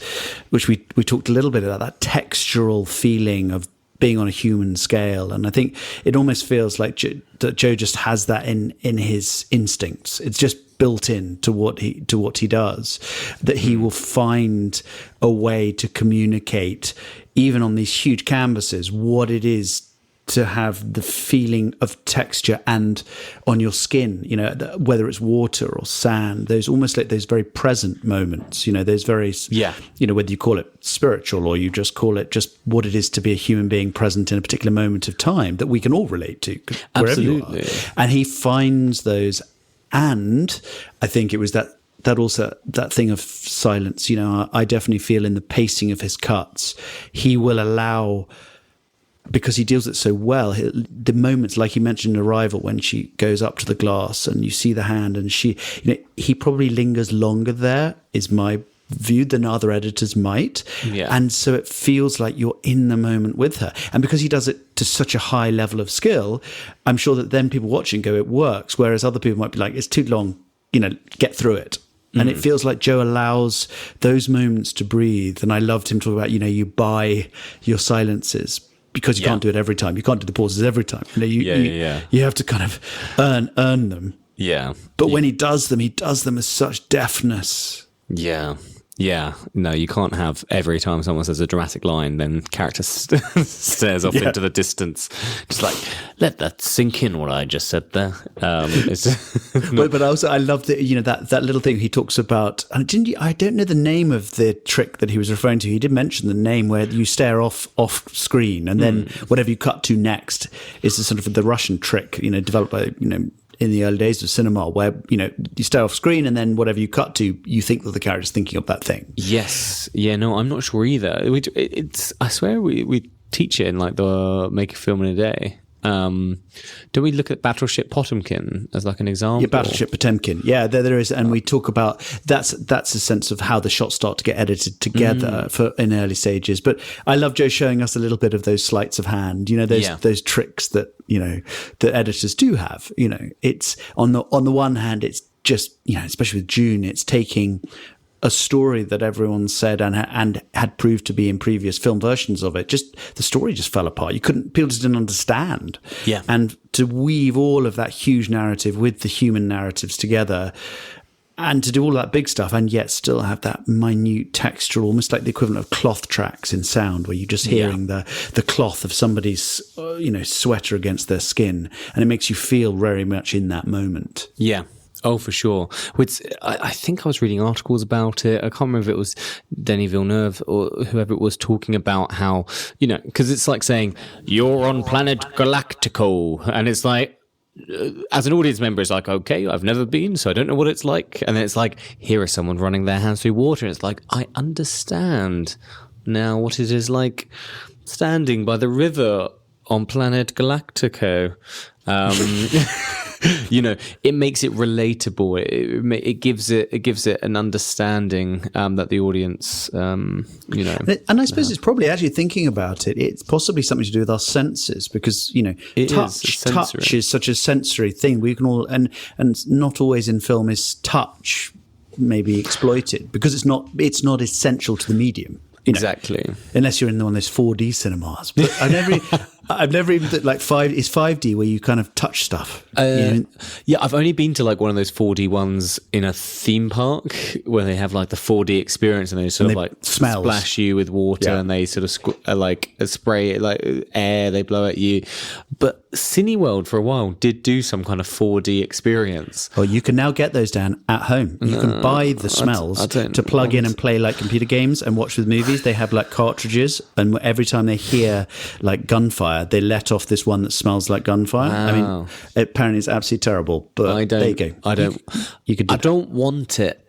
Speaker 2: which we talked a little bit about, that textural feeling of being on a human scale. And I think it almost feels like that Joe just has that in his instincts. It's just built in to what he does, that he will find a way to communicate, even on these huge canvases, what it is to have the feeling of texture and on your skin, whether it's water or sand, those almost like those very present moments, those very, whether you call it spiritual or you just call it just what it is to be a human being present in a particular moment of time that we can all relate to, wherever you are. And he finds those. And I think it was that also, that thing of silence, I definitely feel in the pacing of his cuts, he will allow, because he deals it so well, the moments like he mentioned in Arrival when she goes up to the glass and you see the hand and he probably lingers longer there, is my view, than other editors might. Yeah. And so it feels like you're in the moment with her. And because he does it to such a high level of skill, I'm sure that then people watching go, it works. Whereas other people might be like, it's too long, get through it. And it feels like Joe allows those moments to breathe. And I loved him talking about, you buy your silences, because you can't do it every time. You can't do the pauses every time. You have to kind of earn them.
Speaker 1: Yeah.
Speaker 2: But when he does them with such deftness.
Speaker 1: Yeah. Yeah. No, you can't have every time someone says a dramatic line, then character stares off into the distance. Just let that sink in what I just said there.
Speaker 2: But also I love that little thing he talks about. And I don't know the name of the trick that he was referring to. He did mention the name where you stare off screen, and then whatever you cut to next is the sort of the Russian trick, developed by, in the early days of cinema, where you stare off screen and then whatever you cut to, you think that the character's thinking of that thing.
Speaker 1: Yes, yeah, no, I'm not sure either. I swear we teach it in the Make a Film in a Day. Do we look at Battleship Potemkin as an example?
Speaker 2: Yeah, Battleship Potemkin. Yeah, there is, and we talk about that's a sense of how the shots start to get edited together in early stages. But I love Joe showing us a little bit of those sleights of hand. Those tricks that that editors do have. It's on the one hand, it's just especially with Dune, it's taking a story that everyone said and had proved to be in previous film versions of it. Just the story just fell apart. People just didn't understand.
Speaker 1: Yeah.
Speaker 2: And to weave all of that huge narrative with the human narratives together, and to do all that big stuff and yet still have that minute texture, almost like the equivalent of cloth tracks in sound, where you're just hearing the cloth of somebody's sweater against their skin, and it makes you feel very much in that moment.
Speaker 1: Yeah. Oh, for sure. I think I was reading articles about it. I can't remember if it was Denis Villeneuve or whoever it was talking about how, because it's like saying, you're on planet Galactico. And it's like, as an audience member, it's like, okay, I've never been, so I don't know what it's like. And then it's like, here is someone running their hands through water. And it's like, I understand now what it is like standing by the river on planet Galactico. It makes it relatable. It gives it an understanding that the audience,
Speaker 2: And I suppose it's probably, actually thinking about it, it's possibly something to do with our senses, because touch is such a sensory thing. We can all, and not always in film is touch maybe exploited, because it's not essential to the medium.
Speaker 1: Exactly.
Speaker 2: Unless you're in one of those 4D cinemas. But I've never even like 5D where you kind of touch stuff.
Speaker 1: Yeah, I've only been to like one of those 4D ones in a theme park where they have like the 4D experience, and they sort of like splash you with water, and they sort of spray like air, they blow at you. But Cineworld for a while did do some kind of 4D experience.
Speaker 2: Well, you can now get those down at home. You can buy the smells to plug in and play like computer games and watch with movies. They have like cartridges, and every time they hear like gunfire, they let off this one that smells like gunfire.
Speaker 1: Wow.
Speaker 2: I mean, apparently it's absolutely terrible, but there you go.
Speaker 1: I don't want it.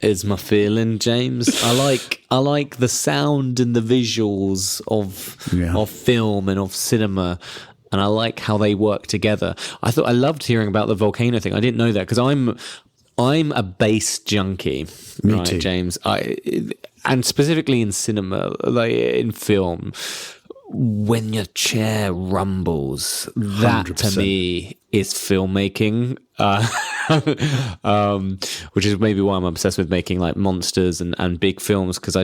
Speaker 1: Is my feeling, James. I like the sound and the visuals of film and of cinema, and I like how they work together. I loved hearing about the volcano thing. I didn't know that, because I'm a bass junkie, right, too. James? And specifically in cinema, like in film, when your chair rumbles, that 100%. To me is filmmaking, which is maybe why I'm obsessed with making like monsters and big films, because I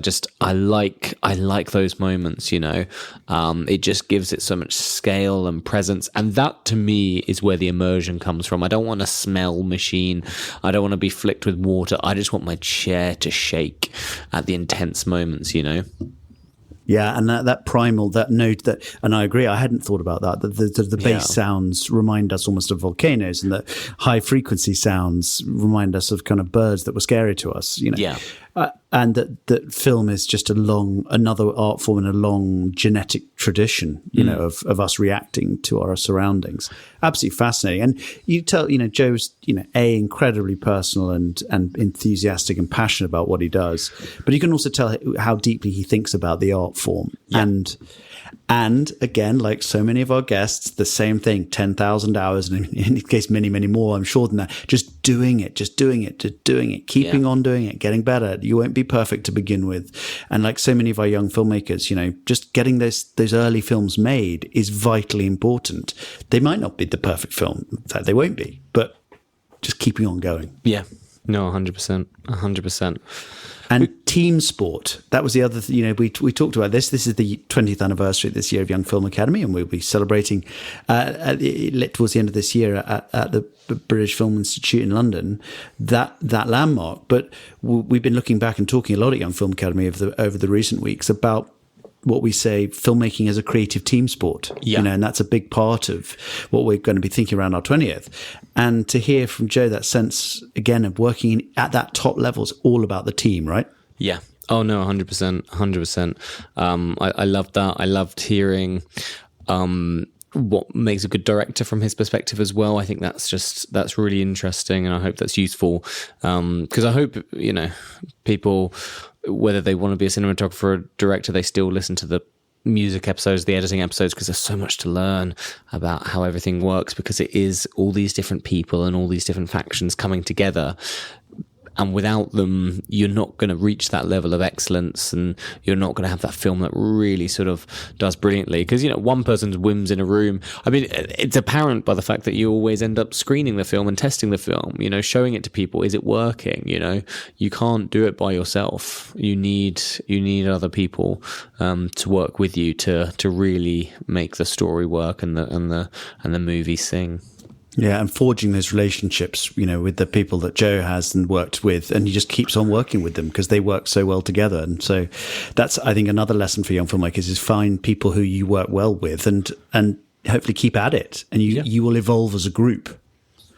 Speaker 1: like those moments, it just gives it so much scale and presence, and that to me is where the immersion comes from. I don't want a smell machine, I don't want to be flicked with water, I just want my chair to shake at the intense moments.
Speaker 2: Yeah, and that primal, that note, and I agree, I hadn't thought about that, the bass sounds remind us almost of volcanoes, and the high frequency sounds remind us of kind of birds that were scary to us,
Speaker 1: Yeah.
Speaker 2: And that film is just another art form and a long genetic tradition, of us reacting to our surroundings. Absolutely fascinating. And you tell, Joe's, incredibly personal and enthusiastic and passionate about what he does, but you can also tell how deeply he thinks about the art form. Yeah. And again, like so many of our guests, the same thing, 10,000 hours, and in his case, many, many more, I'm sure, than that. Just doing it, keeping on doing it, getting better. You won't be perfect to begin with. And like so many of our young filmmakers, just getting those early films made is vitally important. They might not be the perfect film. In fact, they won't be, but just keeping on going.
Speaker 1: Yeah. No, 100%. 100%.
Speaker 2: And team sport, that was the other thing. We talked about this. This is the 20th anniversary this year of Young Film Academy, and we'll be celebrating towards the end of this year at the British Film Institute in London, that landmark. But we've been looking back and talking a lot at Young Film Academy over the recent weeks about what we say filmmaking as a creative team sport, and that's a big part of what we're going to be thinking around our 20th. And to hear from Joe that sense again of working at that top level is all about the team, right?
Speaker 1: Yeah. Oh no, 100%, 100%. I loved that. I loved hearing what makes a good director from his perspective as well. I think that's really interesting, and I hope that's useful, because I hope people, whether they want to be a cinematographer or a director, they still listen to the music episodes, the editing episodes, because there's so much to learn about how everything works, because it is all these different people and all these different factions coming together. And without them, you're not going to reach that level of excellence, and you're not going to have that film that really sort of does brilliantly. Because, one person's whims in a room. I mean, it's apparent by the fact that you always end up screening the film and testing the film, showing it to people. Is it working? You can't do it by yourself. You need other people to work with you to really make the story work and the movie sing.
Speaker 2: Yeah, and forging those relationships, with the people that Joe has and worked with, and he just keeps on working with them because they work so well together. And so that's, I think, another lesson for young filmmakers is find people who you work well with and hopefully keep at it. And you will evolve as a group.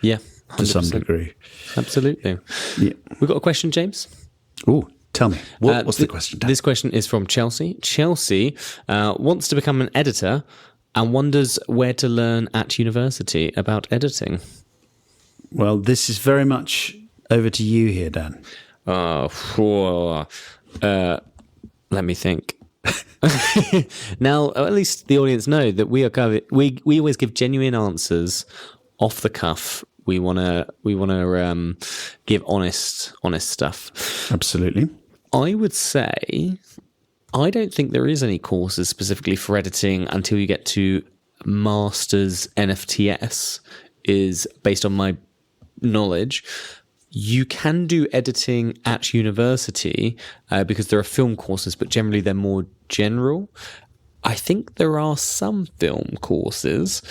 Speaker 2: Yeah, 100%. To some degree.
Speaker 1: Absolutely. Yeah. We've got a question, James.
Speaker 2: Oh, tell me. What's the question, Dan?
Speaker 1: This question is from Chelsea. Chelsea wants to become an editor and wonders where to learn at university about editing.
Speaker 2: Well, this is very much over to you here, Dan.
Speaker 1: Let me think. Now, at least the audience know that we always give genuine answers off the cuff. We wanna give honest stuff.
Speaker 2: Absolutely.
Speaker 1: I would say I don't think there is any courses specifically for editing until you get to Masters NFTS. Is based on my knowledge. You can do editing at university because there are film courses, but generally they're more general. I think there are some film courses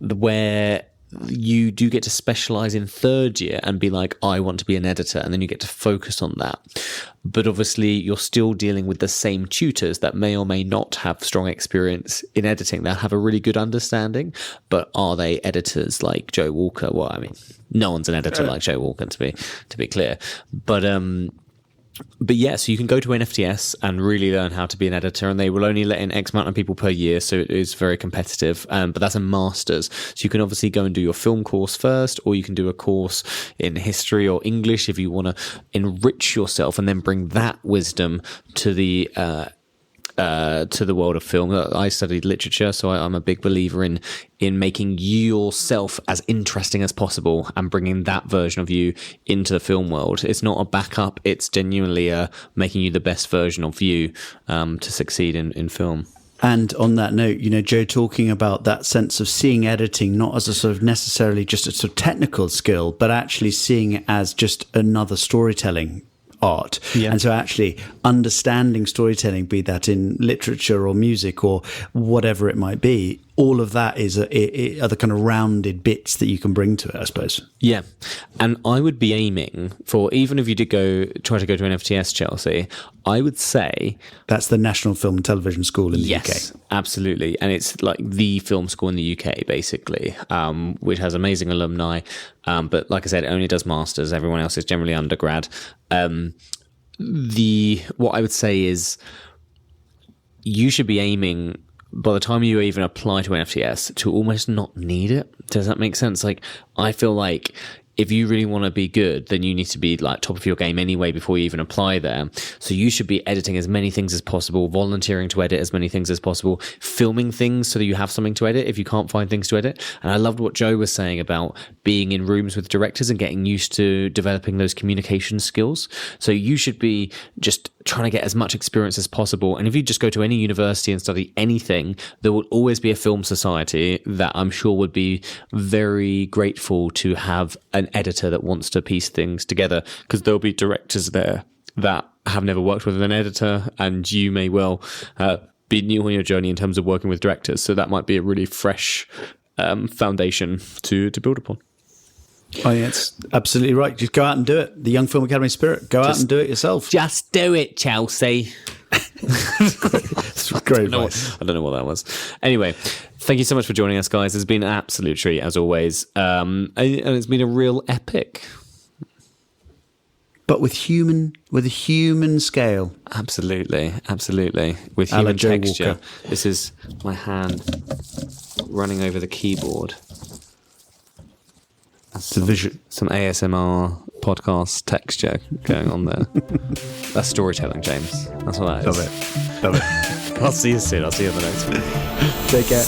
Speaker 1: where you do get to specialize in third year and be like, I want to be an editor, and then you get to focus on that. But obviously you're still dealing with the same tutors that may or may not have strong experience in editing. They'll have a really good understanding, but are they editors like Joe Walker? Well, I mean, no one's an editor like Joe Walker, to be clear. But yeah, so you can go to NFTS and really learn how to be an editor, and they will only let in X amount of people per year, so it is very competitive. But that's a master's. So you can obviously go and do your film course first, or you can do a course in history or English if you want to enrich yourself and then bring that wisdom to the world of film. I studied literature, so I'm a big believer in making yourself as interesting as possible and bringing that version of you into the film world. It's not a backup, it's genuinely making you the best version of you to succeed in film.
Speaker 2: And on that note, Joe, talking about that sense of seeing editing not as a sort of necessarily just a sort of technical skill, but actually seeing it as just another storytelling art. Yeah. And so actually understanding storytelling, be that in literature or music or whatever it might be, all of that are the kind of rounded bits that you can bring to it, I suppose. Yeah.
Speaker 1: And I would be aiming for, even if you did try to go to an FTS, Chelsea, I would say...
Speaker 2: That's the National Film and Television School in the UK.
Speaker 1: Yes, absolutely. And it's like the film school in the UK, basically, which has amazing alumni. But like I said, it only does masters. Everyone else is generally undergrad. What I would say is you should be aiming, by the time you even apply to an FTS, to almost not need it. Does that make sense? Like, I feel like if you really want to be good, then you need to be like top of your game anyway before you even apply there. So you should be editing as many things as possible, volunteering to edit as many things as possible, filming things so that you have something to edit if you can't find things to edit. And I loved what Joe was saying about being in rooms with directors and getting used to developing those communication skills. So you should be just trying to get as much experience as possible. And if you just go to any university and study anything, there will always be a film society that I'm sure would be very grateful to have an editor that wants to piece things together, because there'll be directors there that have never worked with an editor, and you may well be new on your journey in terms of working with directors. So that might be a really fresh foundation to build upon.
Speaker 2: Oh, yeah, it's absolutely right. Just go out and do it. The Young Film Academy spirit. Go out and do it yourself.
Speaker 1: Just do it, Chelsea.
Speaker 2: Great
Speaker 1: I don't know what that was. Anyway, thank you so much for joining us, guys. It's been an absolute treat, as always. And it's been a real epic.
Speaker 2: But with a human scale.
Speaker 1: Absolutely. With human texture. Walker. This is my hand running over the keyboard. Some ASMR podcast texture going on there. That's storytelling, James. That's what that is.
Speaker 2: Love it.
Speaker 1: I'll see you soon. I'll see you in the next one.
Speaker 2: Take care.